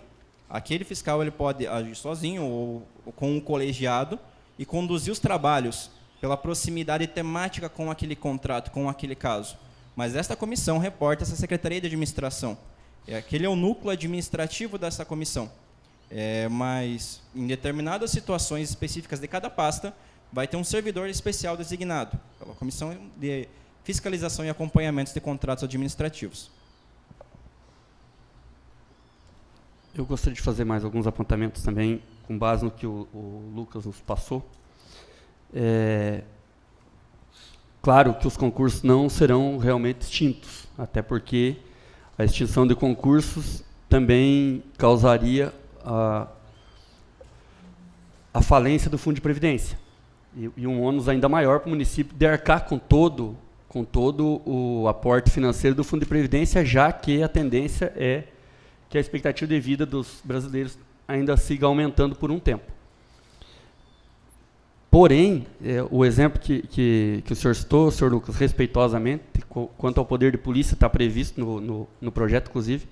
aquele fiscal ele pode agir sozinho ou com um colegiado e conduzir os trabalhos pela proximidade temática com aquele contrato, com aquele caso. Mas esta comissão reporta essa Secretaria de Administração. Aquele é o núcleo administrativo dessa comissão. Mas, em determinadas situações específicas de cada pasta, vai ter um servidor especial designado pela Comissão de Fiscalização e Acompanhamento de Contratos Administrativos. Eu gostaria de fazer mais alguns apontamentos também, com base no que o Lucas nos passou. Claro que os concursos não serão realmente extintos, até porque a extinção de concursos também causaria a falência do Fundo de Previdência e um ônus ainda maior para o município de arcar com todo o aporte financeiro do Fundo de Previdência, já que a tendência é que a expectativa de vida dos brasileiros ainda siga aumentando por um tempo. Porém, o exemplo que o senhor citou, senhor Lucas, respeitosamente, quanto ao poder de polícia, está previsto no projeto, inclusive,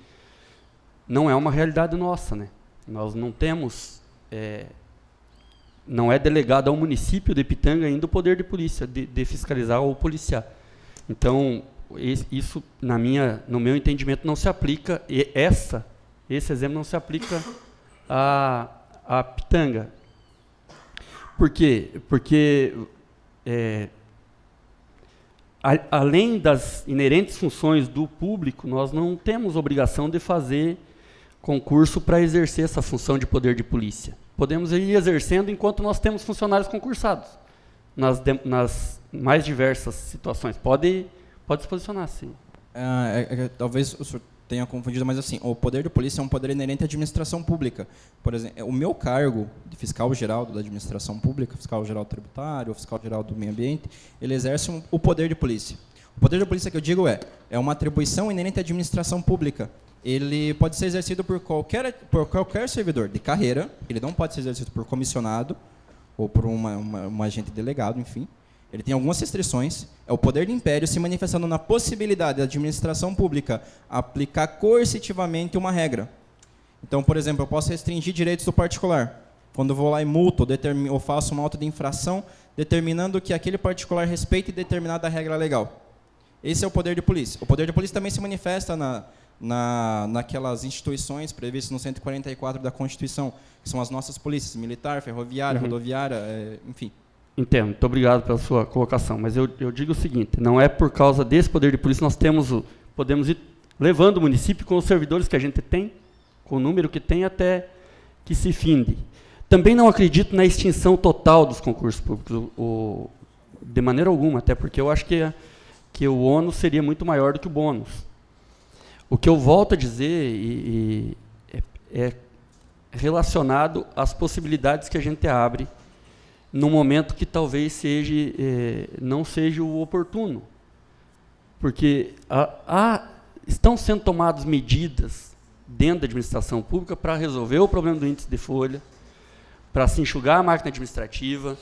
não é uma realidade nossa, né? Nós não temos, não é delegado ao município de Ipitanga ainda o poder de polícia, de fiscalizar ou policiar. Então, isso, no meu entendimento, não se aplica, e esse exemplo não se aplica a Pitanga. Por quê? Porque, além das inerentes funções do público, nós não temos obrigação de fazer concurso para exercer essa função de poder de polícia. Podemos ir exercendo enquanto nós temos funcionários concursados, nas mais diversas situações. Pode se posicionar, sim. Talvez o senhor tenha confundido, mas assim, o poder de polícia é um poder inerente à administração pública. Por exemplo, o meu cargo de fiscal geral da administração pública, fiscal geral tributário, fiscal geral do meio ambiente, ele exerce o poder de polícia. O poder de polícia que eu digo é uma atribuição inerente à administração pública. ele pode ser exercido por qualquer servidor de carreira, ele não pode ser exercido por comissionado ou por um agente delegado, enfim. Ele tem algumas restrições. É o poder do império se manifestando na possibilidade da administração pública aplicar coercitivamente uma regra. Então, por exemplo, eu posso restringir direitos do particular. Quando eu vou lá e multo, ou faço uma auto de infração, determinando que aquele particular respeite determinada regra legal. Esse é o poder de polícia. O poder de polícia também se manifesta naquelas instituições previstas no 144 da Constituição, que são as nossas polícias, militar, ferroviária, rodoviária, enfim. Entendo, muito obrigado pela sua colocação, mas eu digo o seguinte, não é por causa desse poder de polícia nós podemos ir levando o município com os servidores que a gente tem, com o número que tem, até que se finde. Também não acredito na extinção total dos concursos públicos, de maneira alguma, até porque eu acho que o ônus seria muito maior do que o bônus. O que eu volto a dizer é relacionado às possibilidades que a gente abre num momento que talvez não seja o oportuno. Porque estão sendo tomadas medidas dentro da administração pública para resolver o problema do índice de folha, para se enxugar a máquina administrativa.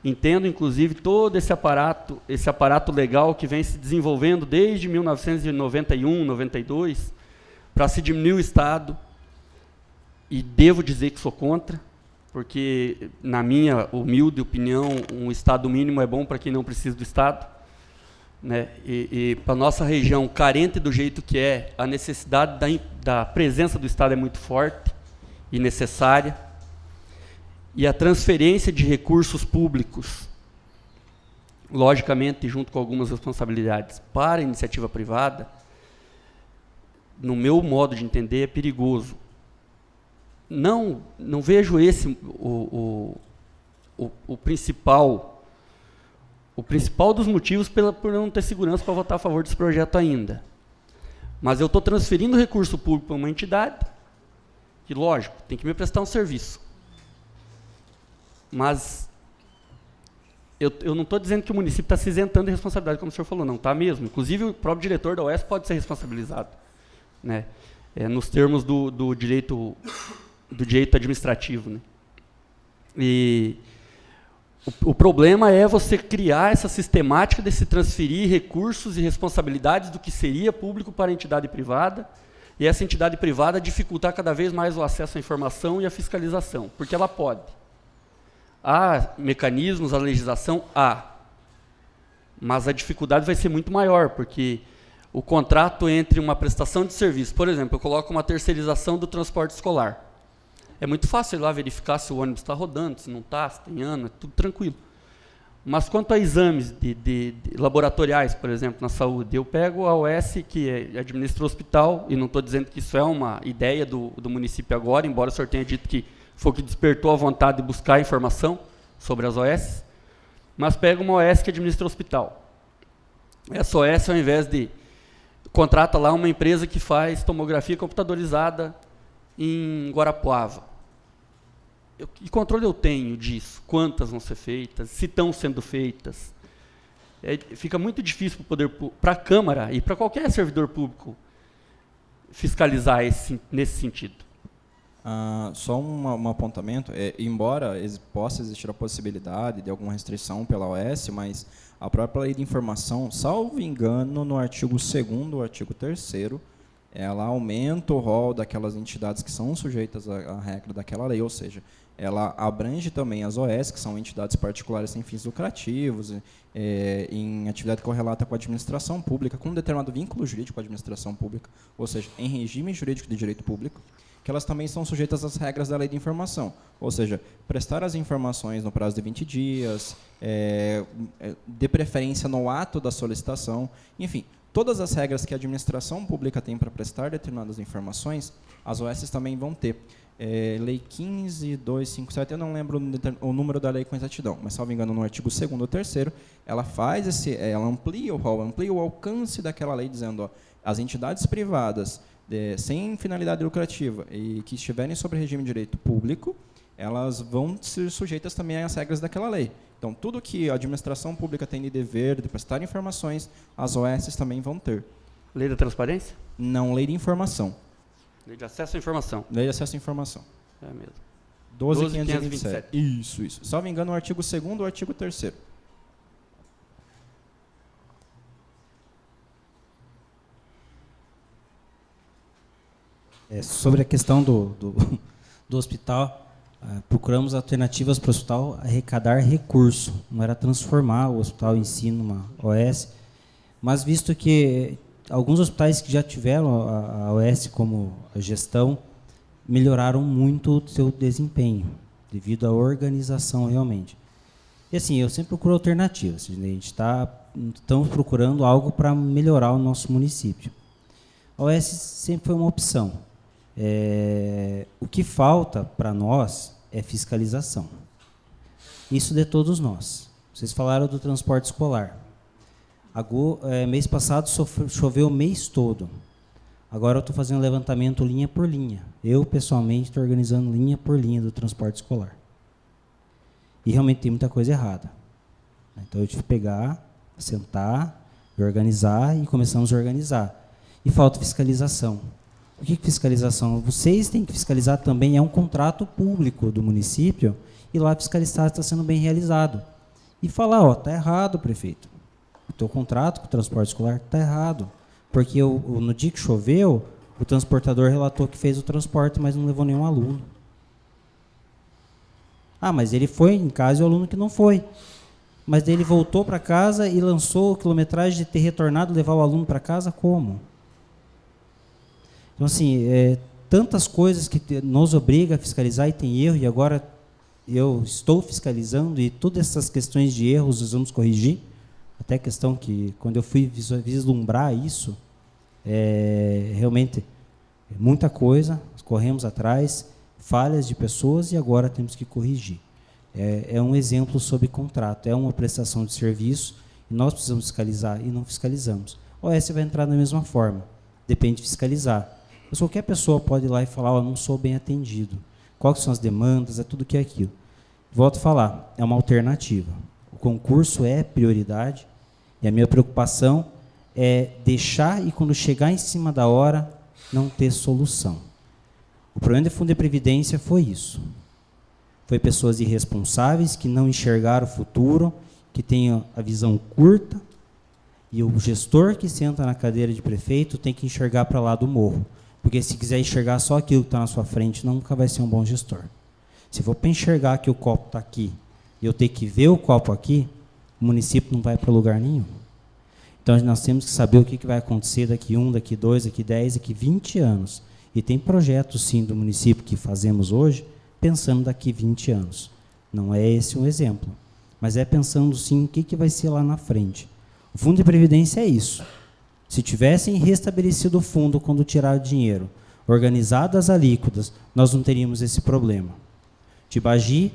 Entendo, inclusive, todo esse aparato legal que vem se desenvolvendo desde 1991, 92, para se diminuir o Estado, e devo dizer que sou contra, porque, na minha humilde opinião, um Estado mínimo é bom para quem não precisa do Estado, né? E para a nossa região, carente do jeito que é, a necessidade da presença do Estado é muito forte e necessária, e a transferência de recursos públicos, logicamente, junto com algumas responsabilidades, para a iniciativa privada, no meu modo de entender, é perigoso. Não vejo esse o principal dos motivos por não ter segurança para votar a favor desse projeto ainda. Mas eu estou transferindo recurso público para uma entidade que, lógico, tem que me prestar um serviço. Mas eu não estou dizendo que o município está se isentando de responsabilidade, como o senhor falou, não está mesmo. Inclusive, o próprio diretor da OAS pode ser responsabilizado, né? Nos termos do direito administrativo, né? E o problema é você criar essa sistemática de se transferir recursos e responsabilidades do que seria público para a entidade privada, e essa entidade privada dificultar cada vez mais o acesso à informação e à fiscalização, porque ela pode. Há mecanismos, a legislação há, mas a dificuldade vai ser muito maior, porque o contrato entre uma prestação de serviço, por exemplo, eu coloco uma terceirização do transporte escolar. É muito fácil ir lá verificar se o ônibus está rodando, se não está, se tem ano, é tudo tranquilo. Mas quanto a exames de laboratoriais, por exemplo, na saúde, eu pego a OS, que administra o hospital, e não estou dizendo que isso é uma ideia do município agora, embora o senhor tenha dito que foi o que despertou a vontade de buscar informação sobre as OS, mas pego uma OS que administra o hospital. Essa OS, ao invés de contrata lá uma empresa que faz tomografia computadorizada em Guarapuava. Que controle eu tenho disso? Quantas vão ser feitas? Se estão sendo feitas? Fica muito difícil para a Câmara e para qualquer servidor público fiscalizar nesse sentido. Só um apontamento, embora possa existir a possibilidade de alguma restrição pela OAS, mas a própria lei de informação, salvo engano, no artigo 2º, o artigo 3º, ela aumenta o rol daquelas entidades que são sujeitas à regra daquela lei, ou seja, ela abrange também as OAS, que são entidades particulares sem fins lucrativos, em atividade correlata com a administração pública, com um determinado vínculo jurídico com a administração pública, ou seja, em regime jurídico de direito público, que elas também são sujeitas às regras da lei de informação, ou seja, prestar as informações no prazo de 20 dias, de preferência no ato da solicitação, enfim, todas as regras que a administração pública tem para prestar determinadas informações, as OS também vão ter. Lei 15.257, eu não lembro o número da lei com exatidão, mas, salvo engano, no artigo 2º ou 3º, ela ela amplia o rol, amplia o alcance daquela lei, dizendo, as entidades privadas sem finalidade lucrativa e que estiverem sob regime de direito público, elas vão ser sujeitas também às regras daquela lei. Então, tudo que a administração pública tem de dever de prestar informações, as OS também vão ter. Lei da transparência? Não, lei de informação. Lei de acesso à informação. Lei de acesso à informação. É mesmo. 12.527. Isso. Salvo engano, o artigo 2º e o artigo 3º. Sobre a questão do hospital, procuramos alternativas para o hospital arrecadar recurso, não era transformar o hospital em si numa OS, mas visto que alguns hospitais que já tiveram a OS como gestão, melhoraram muito o seu desempenho, devido à organização realmente. E assim, eu sempre procuro alternativas, a gente estamos procurando algo para melhorar o nosso município. A OS sempre foi uma opção. O que falta para nós é fiscalização. Isso de todos nós. Vocês falaram do transporte escolar. Mês passado choveu o mês todo. Agora eu estou fazendo levantamento linha por linha. Eu, pessoalmente, estou organizando linha por linha do transporte escolar. E realmente tem muita coisa errada. Então eu tive que pegar, sentar, organizar e começamos a organizar. E falta fiscalização. O que é fiscalização? Vocês têm que fiscalizar também, é um contrato público do município, e lá fiscalizar se está sendo bem realizado. E falar, está errado, prefeito. O teu contrato com o transporte escolar está errado. Porque no dia que choveu, o transportador relatou que fez o transporte, mas não levou nenhum aluno. Mas ele foi em casa e o aluno que não foi. Mas daí ele voltou para casa e lançou quilometragem de ter retornado e levar o aluno para casa, como? Então, assim, tantas coisas que nos obriga a fiscalizar e tem erro, e agora eu estou fiscalizando, e todas essas questões de erros nós vamos corrigir. Até a questão que, quando eu fui vislumbrar isso, realmente, muita coisa, corremos atrás, falhas de pessoas, e agora temos que corrigir. É um exemplo sobre contrato, é uma prestação de serviço, e nós precisamos fiscalizar, e não fiscalizamos. O OS vai entrar da mesma forma, depende de fiscalizar. Mas qualquer pessoa pode ir lá e falar, não sou bem atendido. Quais são as demandas, é tudo que é aquilo. Volto a falar, é uma alternativa. O concurso é prioridade, e a minha preocupação é deixar, e quando chegar em cima da hora, não ter solução. O problema do Fundo de Previdência foi isso. Foi pessoas irresponsáveis, que não enxergaram o futuro, que têm a visão curta, e o gestor que senta na cadeira de prefeito tem que enxergar para lá do morro. Porque se quiser enxergar só aquilo que está na sua frente, nunca vai ser um bom gestor. Se for para enxergar que o copo está aqui, e eu ter que ver o copo aqui, o município não vai para lugar nenhum. Então, nós temos que saber o que vai acontecer daqui 1, daqui 2, daqui 10, daqui 20 anos. E tem projetos, sim, do município que fazemos hoje, pensando daqui 20 anos. Não é esse um exemplo. Mas é pensando, sim, o que vai ser lá na frente. O Fundo de Previdência é isso. Se tivessem restabelecido o fundo quando tiraram o dinheiro, organizado as alíquotas, nós não teríamos esse problema. Tibagi,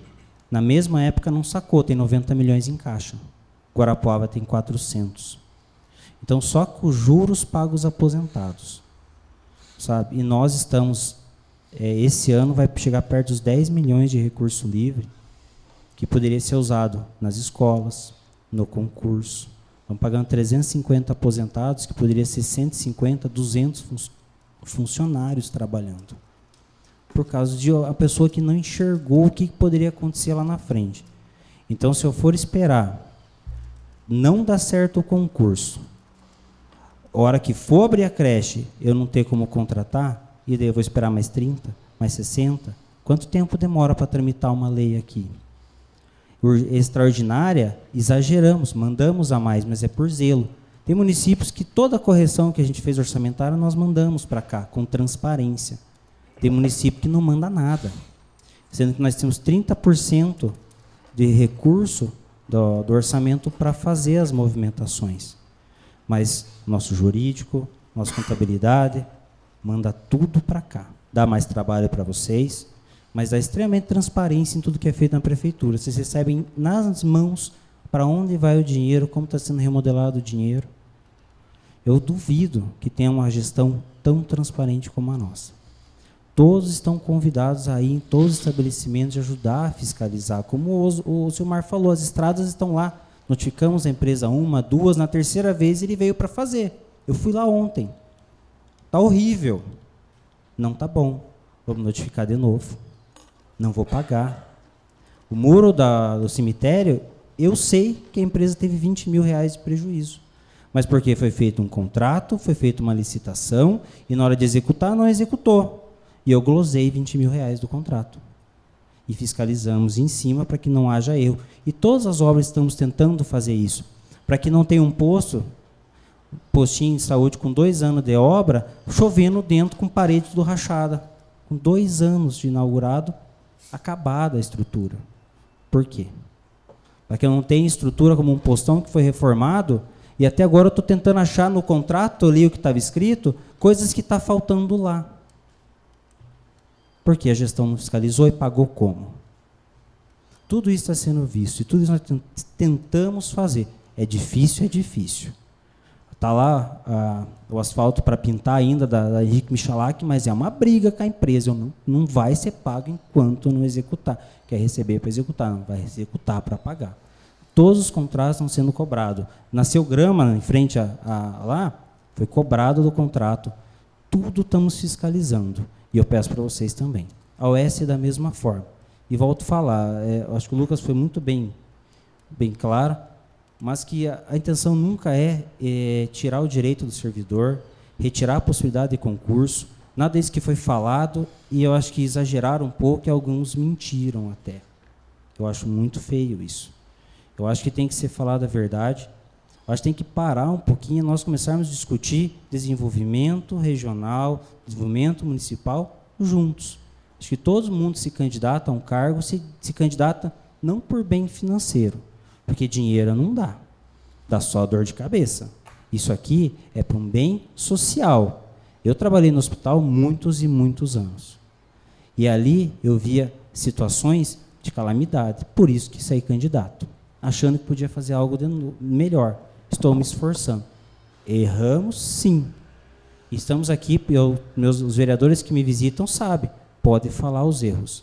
na mesma época, não sacou, tem 90 milhões em caixa. Guarapuava tem 400. Então, só com juros pagos aposentados. Sabe? E nós estamos, esse ano vai chegar perto dos 10 milhões de recurso livre, que poderia ser usado nas escolas, no concurso. Estamos pagando 350 aposentados, que poderia ser 150, 200 funcionários trabalhando. Por causa de a pessoa que não enxergou o que poderia acontecer lá na frente. Então, se eu for esperar, não dá certo o concurso, a hora que for abrir a creche, eu não ter como contratar, e daí eu vou esperar mais 30, mais 60, quanto tempo demora para tramitar uma lei aqui? Extraordinária, exageramos, mandamos a mais, mas é por zelo. Tem municípios que toda a correção que a gente fez orçamentária, nós mandamos para cá, com transparência. Tem município que não manda nada, sendo que nós temos 30% de recurso do orçamento para fazer as movimentações. Mas nosso jurídico, nossa contabilidade, manda tudo para cá. Dá mais trabalho para vocês, mas dá extremamente transparência em tudo que é feito na prefeitura. Vocês recebem nas mãos para onde vai o dinheiro, como está sendo remodelado o dinheiro. Eu duvido que tenha uma gestão tão transparente como a nossa. Todos estão convidados a ir em todos os estabelecimentos e ajudar a fiscalizar. Como o Silmar falou, as estradas estão lá. Notificamos a empresa 1, 2, na terceira vez ele veio para fazer. Eu fui lá ontem. Está horrível. Não tá bom, vamos notificar de novo. Não vou pagar. O muro do cemitério, eu sei que a empresa teve R$20 mil de prejuízo. Mas porque foi feito um contrato, foi feita uma licitação, e na hora de executar, não executou. E eu glosei R$20 mil do contrato. E fiscalizamos em cima para que não haja erro. E todas as obras estamos tentando fazer isso. Para que não tenha um postinho de saúde com 2 anos de obra, chovendo dentro com parede do rachada. Com 2 anos de inaugurado, acabada a estrutura. Por quê? Para que eu não tenha estrutura como um postão que foi reformado, e até agora eu estou tentando achar no contrato ali o que estava escrito, coisas que está faltando lá. Porque a gestão não fiscalizou e pagou como? Tudo isso está sendo visto, e tudo isso nós tentamos fazer. É difícil, é difícil. Está lá o asfalto para pintar ainda da Henrique Michalak, mas é uma briga com a empresa. Não vai ser pago enquanto não executar. Quer receber para executar, não vai executar para pagar. Todos os contratos estão sendo cobrados. Nasceu grama em frente lá, foi cobrado do contrato. Tudo estamos fiscalizando. E eu peço para vocês também. A OS da mesma forma. E volto a falar, acho que o Lucas foi muito bem claro, mas que a intenção nunca é tirar o direito do servidor, retirar a possibilidade de concurso, nada disso que foi falado, e eu acho que exageraram um pouco e alguns mentiram até. Eu acho muito feio isso. Eu acho que tem que ser falada a verdade. Eu acho que tem que parar um pouquinho e nós começarmos a discutir desenvolvimento regional, desenvolvimento municipal juntos. Acho que todo mundo se candidata a um cargo, se candidata não por bem financeiro, porque dinheiro não dá só dor de cabeça. Isso aqui é para um bem social. Eu trabalhei no hospital muitos e muitos anos. E ali eu via situações de calamidade, por isso que saí candidato, achando que podia fazer algo melhor. Estou me esforçando. Erramos, sim. Estamos aqui, os vereadores que me visitam sabem, pode falar os erros.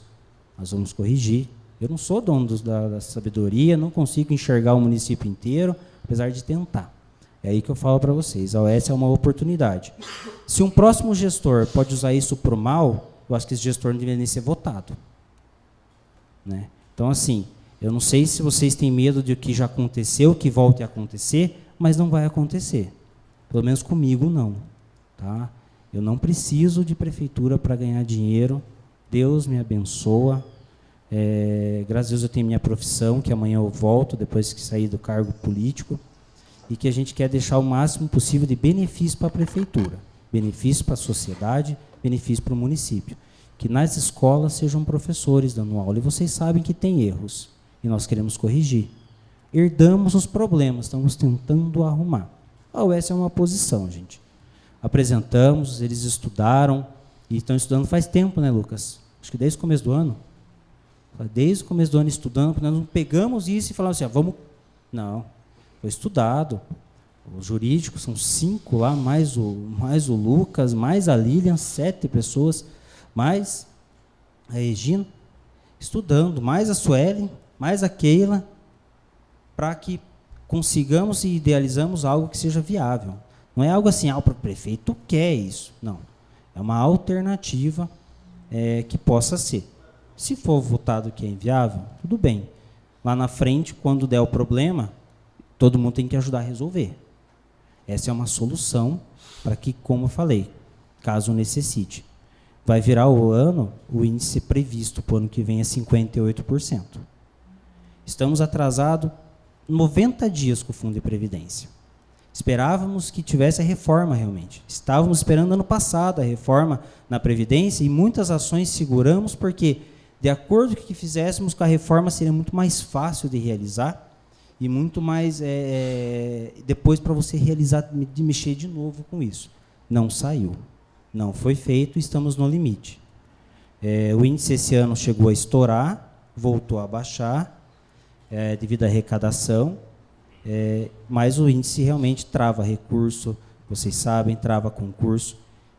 Nós vamos corrigir. Eu não sou dono da sabedoria, não consigo enxergar o município inteiro, apesar de tentar. É aí que eu falo para vocês, a OS é uma oportunidade. Se um próximo gestor pode usar isso para o mal, eu acho que esse gestor não deveria nem ser votado. Né? Então, assim, eu não sei se vocês têm medo de o que já aconteceu, que volte a acontecer, mas não vai acontecer. Pelo menos comigo, não. Tá? Eu não preciso de prefeitura para ganhar dinheiro. Deus me abençoa. Graças a Deus eu tenho minha profissão, que amanhã eu volto, depois que sair do cargo político, e que a gente quer deixar o máximo possível de benefício para a prefeitura, benefício para a sociedade, benefício para o município. Que nas escolas sejam professores dando aula, e vocês sabem que tem erros, e nós queremos corrigir. Herdamos os problemas, estamos tentando arrumar. A UES é uma posição, gente. Apresentamos, eles estudaram, e estão estudando faz tempo, né, Lucas? Acho que desde o começo do ano. Desde o começo do ano estudando, nós não pegamos isso e falamos assim, vamos... Não, foi estudado. Os jurídicos são 5 lá, mais o Lucas, mais a Lilian, 7 pessoas, mais a Regina, estudando, mais a Suelen, mais a Keila, para que consigamos e idealizamos algo que seja viável. Não é algo assim, o prefeito quer isso. Não. É uma alternativa que possa ser. Se for votado que é inviável, tudo bem. Lá na frente, quando der o problema, todo mundo tem que ajudar a resolver. Essa é uma solução para que, como eu falei, caso necessite. Vai virar o ano, o índice previsto para o ano que vem é 58%. Estamos atrasados 90 dias com o Fundo de Previdência. Esperávamos que tivesse a reforma realmente. Estávamos esperando ano passado a reforma na Previdência e muitas ações seguramos porque, de acordo com o que fizéssemos com a reforma, seria muito mais fácil de realizar e muito mais depois para você realizar, de mexer de novo com isso. Não saiu. Não foi feito, estamos no limite. O índice esse ano chegou a estourar, voltou a baixar, devido à arrecadação, mas o índice realmente trava recurso, vocês sabem, trava concurso.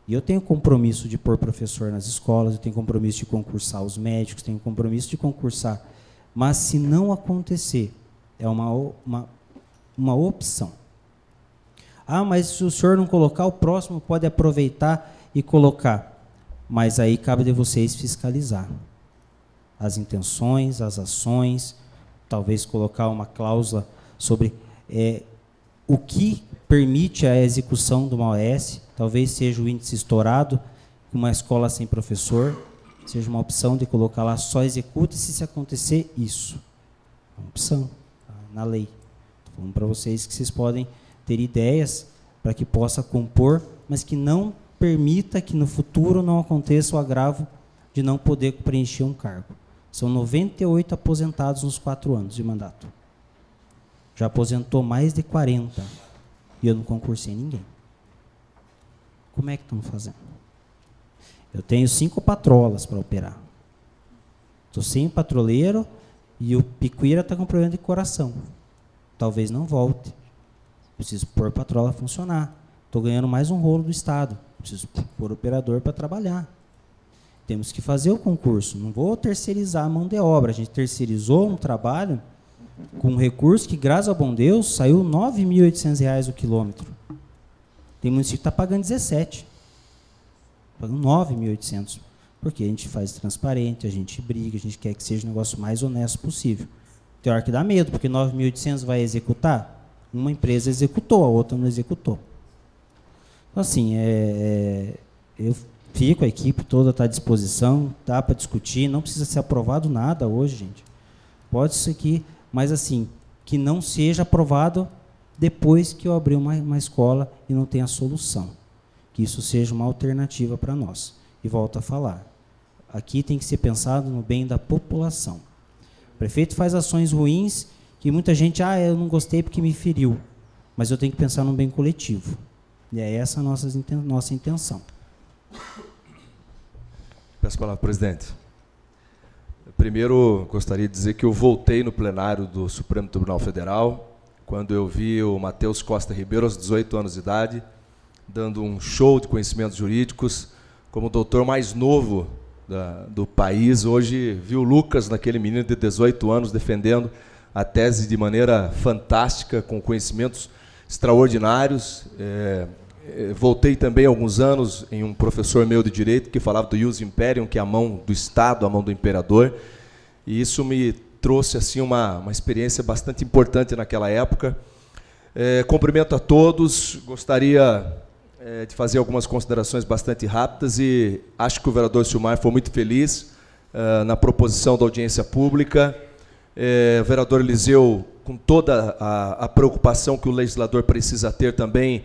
E eu tenho compromisso de pôr professor nas escolas, eu tenho compromisso de concursar os médicos, tenho compromisso de concursar. Mas se não acontecer, é uma opção. Mas se o senhor não colocar, o próximo pode aproveitar e colocar. mas aí cabe de vocês fiscalizar as intenções, as ações, talvez colocar uma cláusula sobre o que permite a execução de uma OS, talvez seja o índice estourado, uma escola sem professor, seja uma opção de colocar lá, só execute se acontecer isso. É uma opção, tá? Na lei. Estou falando para vocês que vocês podem ter ideias para que possa compor, mas que não permita que no futuro não aconteça o agravo de não poder preencher um cargo. São 98 aposentados nos 4 anos de mandato. Já aposentou mais de 40 e eu não concursei ninguém. Como é que estão fazendo? Eu tenho 5 patrolas para operar. Estou sem patroleiro e o Picuíra está com problema de coração. Talvez não volte. Preciso pôr a patrola a funcionar. Estou ganhando mais um rolo do Estado. Preciso pôr operador para trabalhar. Temos que fazer o concurso. Não vou terceirizar a mão de obra. A gente terceirizou um trabalho com um recurso que, graças ao bom Deus, saiu R$ 9.800 o quilômetro. Tem município que está pagando 17. Pagando 9.800. Porque a gente faz transparente, a gente briga, a gente quer que seja o negócio mais honesto possível. Tem hora que dá medo, porque 9.800 vai executar. Uma empresa executou, a outra não executou. Então, assim, eu fico, a equipe toda está à disposição, dá para discutir, não precisa ser aprovado nada hoje, gente. Pode isso aqui, mas assim, que não seja aprovado depois que eu abrir uma escola e não tenha solução. Que isso seja uma alternativa para nós. E volto a falar, aqui tem que ser pensado no bem da população. O prefeito faz ações ruins que muita gente, eu não gostei porque me feriu. Mas eu tenho que pensar no bem coletivo. E é essa a nossa intenção. Peço a palavra, presidente. Primeiro, gostaria de dizer que eu voltei no plenário do Supremo Tribunal Federal, quando eu vi o Matheus Costa Ribeiro, aos 18 anos de idade, dando um show de conhecimentos jurídicos, como o doutor mais novo do país. Hoje vi o Lucas, naquele menino de 18 anos, defendendo a tese de maneira fantástica, com conhecimentos extraordinários. Voltei também há alguns anos em um professor meu de direito que falava do ius imperium, que é a mão do Estado, a mão do imperador, e isso me trouxe assim uma experiência bastante importante naquela época. Cumprimento a todos, gostaria de fazer algumas considerações bastante rápidas, e acho que o vereador Silmar foi muito feliz na proposição da audiência pública. O vereador Eliseu, com toda a preocupação que o legislador precisa ter também,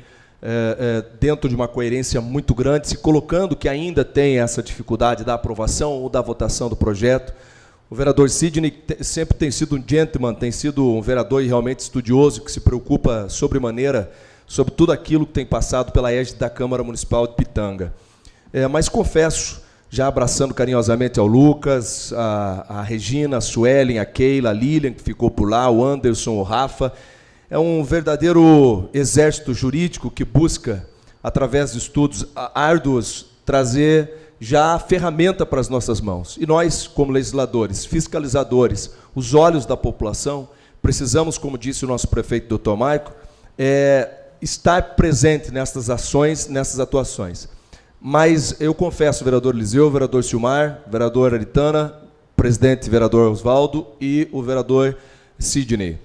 dentro de uma coerência muito grande, se colocando que ainda tem essa dificuldade da aprovação ou da votação do projeto. O vereador Sidney sempre tem sido um gentleman, tem sido um vereador realmente estudioso, que se preocupa sobremaneira sobre tudo aquilo que tem passado pela égide da Câmara Municipal de Pitanga. Mas confesso, já abraçando carinhosamente ao Lucas, a Regina, a Suelen, a Keila, a Lilian, que ficou por lá, o Anderson, o Rafa. É um verdadeiro exército jurídico que busca, através de estudos árduos, trazer já a ferramenta para as nossas mãos. E nós, como legisladores, fiscalizadores, os olhos da população, precisamos, como disse o nosso prefeito, Dr. Maico, estar presente nessas ações, nessas atuações. Mas eu confesso, vereador Eliseu, vereador Silmar, vereador Aritana, presidente vereador Osvaldo e o vereador Sidney,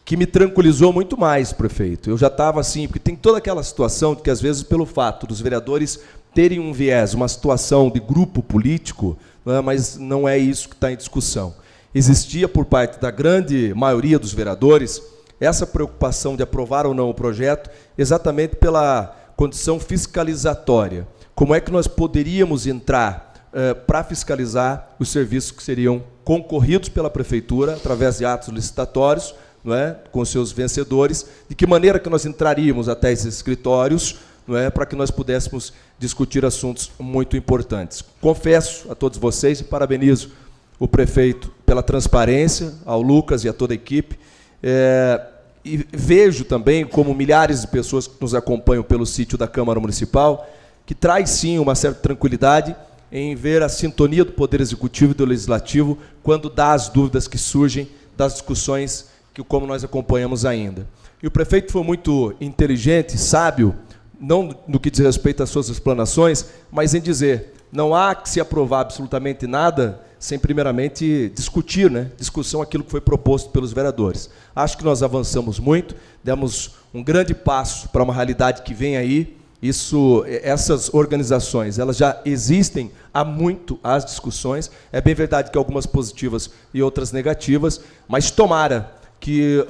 que me tranquilizou muito mais, prefeito. Eu já estava assim, porque tem toda aquela situação de que, às vezes, pelo fato dos vereadores terem um viés, uma situação de grupo político, mas não é isso que está em discussão. Existia, por parte da grande maioria dos vereadores, essa preocupação de aprovar ou não o projeto, exatamente pela condição fiscalizatória. Como é que nós poderíamos entrar para fiscalizar os serviços que seriam concorridos pela Prefeitura, através de atos licitatórios, não é, com seus vencedores, de que maneira que nós entraríamos até esses escritórios, não é, para que nós pudéssemos discutir assuntos muito importantes. Confesso a todos vocês e parabenizo o prefeito pela transparência, ao Lucas e a toda a equipe, e vejo também como milhares de pessoas que nos acompanham pelo sítio da Câmara Municipal, que traz sim uma certa tranquilidade em ver a sintonia do Poder Executivo e do Legislativo quando dá as dúvidas que surgem das discussões que, como nós acompanhamos ainda. E o prefeito foi muito inteligente, sábio, não no que diz respeito às suas explanações, mas em dizer, não há que se aprovar absolutamente nada sem primeiramente discutir, né? Discussão aquilo que foi proposto pelos vereadores. Acho que nós avançamos muito, demos um grande passo para uma realidade que vem aí. Essas organizações, elas já existem há muito, as discussões. É bem verdade que algumas positivas e outras negativas, mas tomara que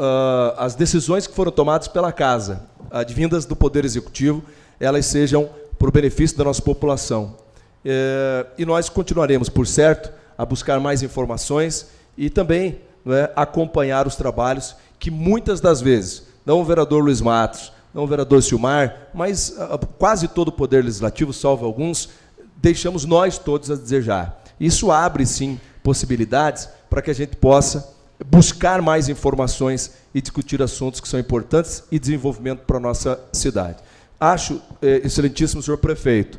as decisões que foram tomadas pela Casa, advindas do Poder Executivo, elas sejam para o benefício da nossa população. E nós continuaremos, por certo, a buscar mais informações e também, não é, acompanhar os trabalhos que muitas das vezes, não o vereador Luiz Matos, não o vereador Silmar, mas quase todo o Poder Legislativo, salvo alguns, deixamos nós todos a desejar. Isso abre, sim, possibilidades para que a gente possa buscar mais informações e discutir assuntos que são importantes e desenvolvimento para a nossa cidade. Acho, excelentíssimo senhor prefeito,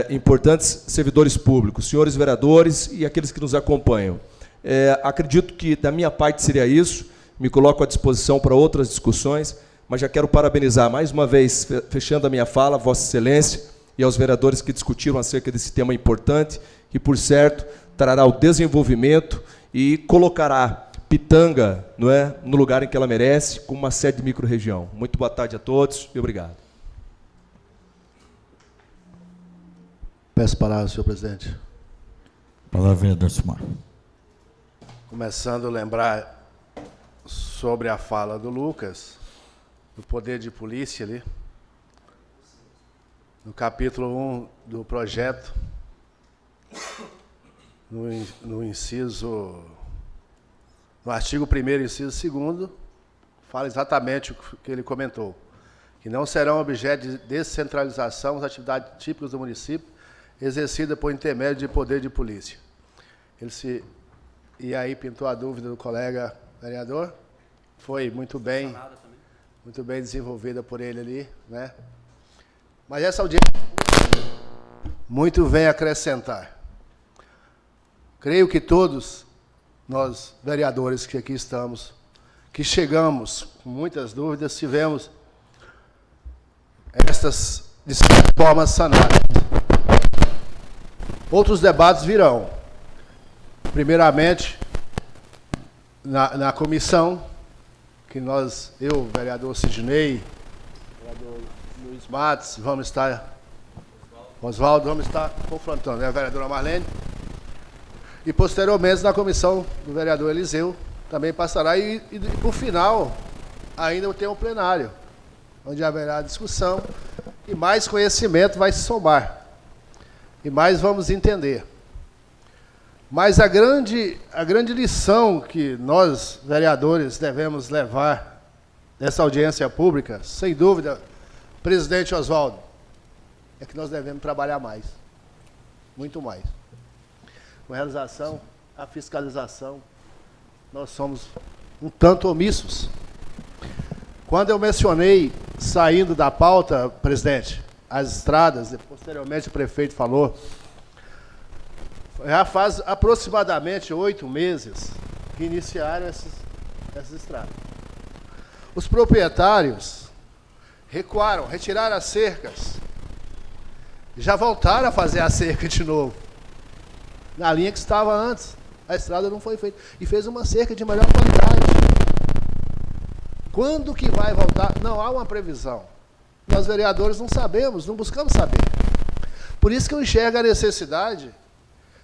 importantes servidores públicos, senhores vereadores e aqueles que nos acompanham. Acredito que, da minha parte, seria isso. Me coloco à disposição para outras discussões, mas já quero parabenizar mais uma vez, fechando a minha fala, Vossa Excelência e aos vereadores que discutiram acerca desse tema importante, que, por certo, trará o desenvolvimento e colocará Pitanga, não é, no lugar em que ela merece, como uma sede de microrregião. Muito boa tarde a todos e obrigado. Peço palavra, senhor presidente. Palavra, vereador Silmar. Começando a lembrar sobre a fala do Lucas, do poder de polícia ali, no capítulo 1 do projeto, no artigo 1º, inciso 2º, fala exatamente o que ele comentou, que não serão objeto de descentralização as atividades típicas do município, exercida por intermédio de poder de polícia. E aí pintou a dúvida do colega vereador, foi muito bem desenvolvida por ele ali, né? Mas essa audiência muito vem acrescentar. Creio que todos nós, vereadores que aqui estamos, que chegamos com muitas dúvidas, tivemos estas, de certa forma, sanadas. Outros debates virão. Primeiramente, na comissão, que eu, vereador Sidney, vereador Luiz Matos, Oswaldo, vamos estar confrontando, né, a vereadora Marlene. E, posteriormente, na comissão do vereador Eliseu, também passará. E por final, ainda tem um plenário, onde haverá discussão e mais conhecimento vai se somar. E mais vamos entender. Mas a grande lição que nós, vereadores, devemos levar nessa audiência pública, sem dúvida, presidente Oswaldo, é que nós devemos trabalhar mais. Muito mais. Com relação à fiscalização, nós somos um tanto omissos. Quando eu mencionei, saindo da pauta, presidente, as estradas, e posteriormente o prefeito falou, já faz aproximadamente 8 meses que iniciaram essas estradas. Os proprietários recuaram, retiraram as cercas, já voltaram a fazer a cerca de novo, na linha que estava antes. A estrada não foi feita. E fez uma cerca de melhor qualidade. Quando que vai voltar? Não há uma previsão. Nós, vereadores, não sabemos, não buscamos saber. Por isso que eu enxergo a necessidade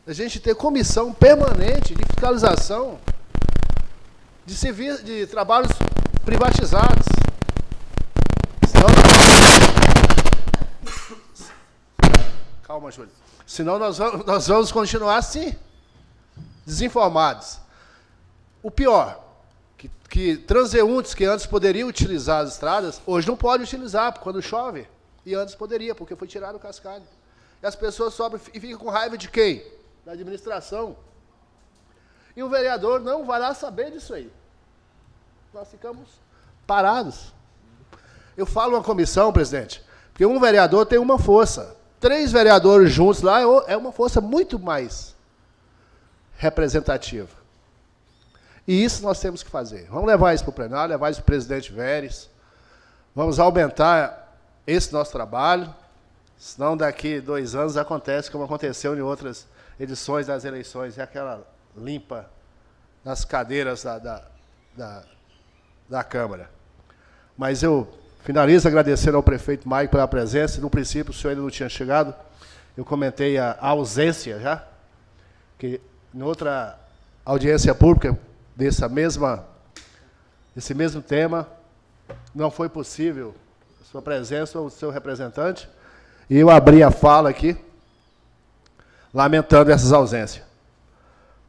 da gente ter comissão permanente de fiscalização de trabalhos privatizados. Calma, Júlio. Senão nós vamos continuar assim, desinformados. O pior, que transeuntes que antes poderiam utilizar as estradas, hoje não podem utilizar quando chove. E antes poderia, porque foi tirado o cascalho. E as pessoas sobem e ficam com raiva de quem? Da administração. E o vereador não vai lá saber disso aí. Nós ficamos parados. Eu falo uma comissão, presidente, porque um vereador tem uma força. 3 vereadores juntos lá é uma força muito mais representativa. E isso nós temos que fazer. Vamos levar isso para o plenário, levar isso para o presidente Vélez. Vamos aumentar esse nosso trabalho Senão, daqui 2 anos, acontece como aconteceu em outras edições das eleições, é aquela limpa nas cadeiras da Câmara. Mas eu finalizo agradecendo ao prefeito Maico pela presença. No princípio, o senhor ainda não tinha chegado. Eu comentei a ausência já, que em outra audiência pública desse mesmo tema, não foi possível a sua presença ou o seu representante, e eu abri a fala aqui, lamentando essas ausências.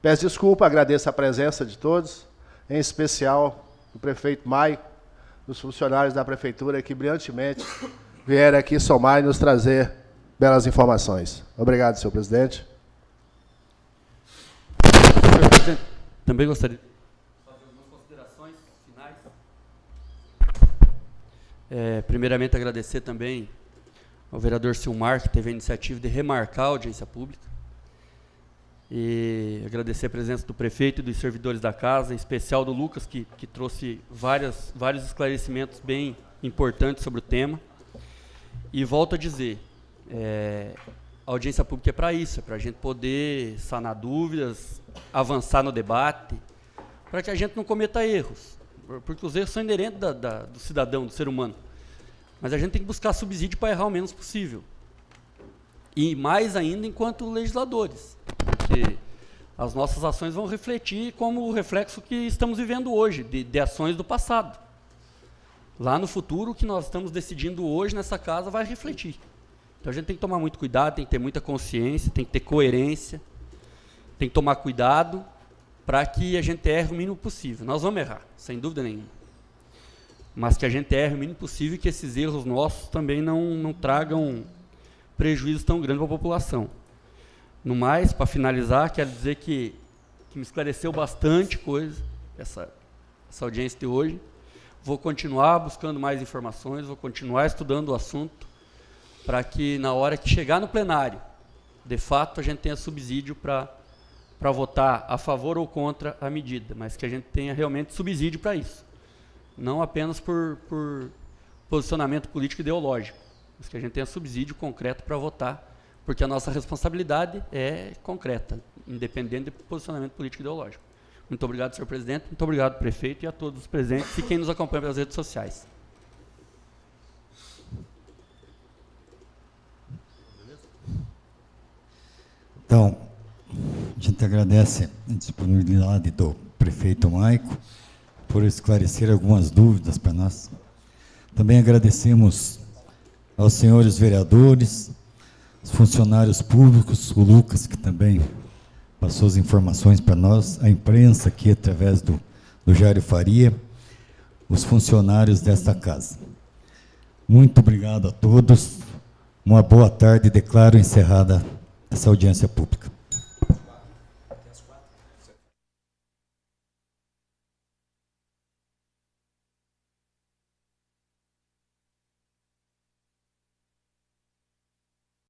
Peço desculpa, agradeço a presença de todos, em especial do prefeito Maico, dos funcionários da prefeitura que brilhantemente vieram aqui somar e nos trazer belas informações. Obrigado, senhor presidente. Senhor presidente, também gostaria de fazer algumas considerações finais. Primeiramente, agradecer também ao vereador Silmar, que teve a iniciativa de remarcar a audiência pública. E agradecer a presença do prefeito e dos servidores da casa, em especial do Lucas, que trouxe vários esclarecimentos bem importantes sobre o tema. E volto a dizer, a audiência pública é para isso, é para a gente poder sanar dúvidas, avançar no debate, para que a gente não cometa erros, porque os erros são inerentes do cidadão, do ser humano. Mas a gente tem que buscar subsídio para errar o menos possível. E mais ainda enquanto legisladores, porque as nossas ações vão refletir como o reflexo que estamos vivendo hoje, de ações do passado. Lá no futuro, o que nós estamos decidindo hoje nessa casa vai refletir. Então a gente tem que tomar muito cuidado, tem que ter muita consciência, tem que ter coerência, tem que tomar cuidado para que a gente erre o mínimo possível. Nós vamos errar, sem dúvida nenhuma. Mas que a gente erre o mínimo possível e que esses erros nossos também não tragam prejuízo tão grande para a população. No mais, para finalizar, quero dizer que me esclareceu bastante coisa essa audiência de hoje. Vou continuar buscando mais informações, vou continuar estudando o assunto, para que na hora que chegar no plenário, de fato, a gente tenha subsídio para votar a favor ou contra a medida, mas que a gente tenha realmente subsídio para isso. Não apenas por posicionamento político ideológico, mas que a gente tenha subsídio concreto para votar, porque a nossa responsabilidade é concreta, independente de posicionamento político ideológico. Muito obrigado, senhor presidente, muito obrigado, prefeito, e a todos os presentes e quem nos acompanha pelas redes sociais. Então, a gente agradece a disponibilidade do prefeito Maico por esclarecer algumas dúvidas para nós. Também agradecemos aos senhores vereadores, os funcionários públicos, o Lucas, que também passou as informações para nós, a imprensa aqui através do Jairo Faria, os funcionários desta casa. Muito obrigado a todos, uma boa tarde, declaro encerrada essa audiência pública.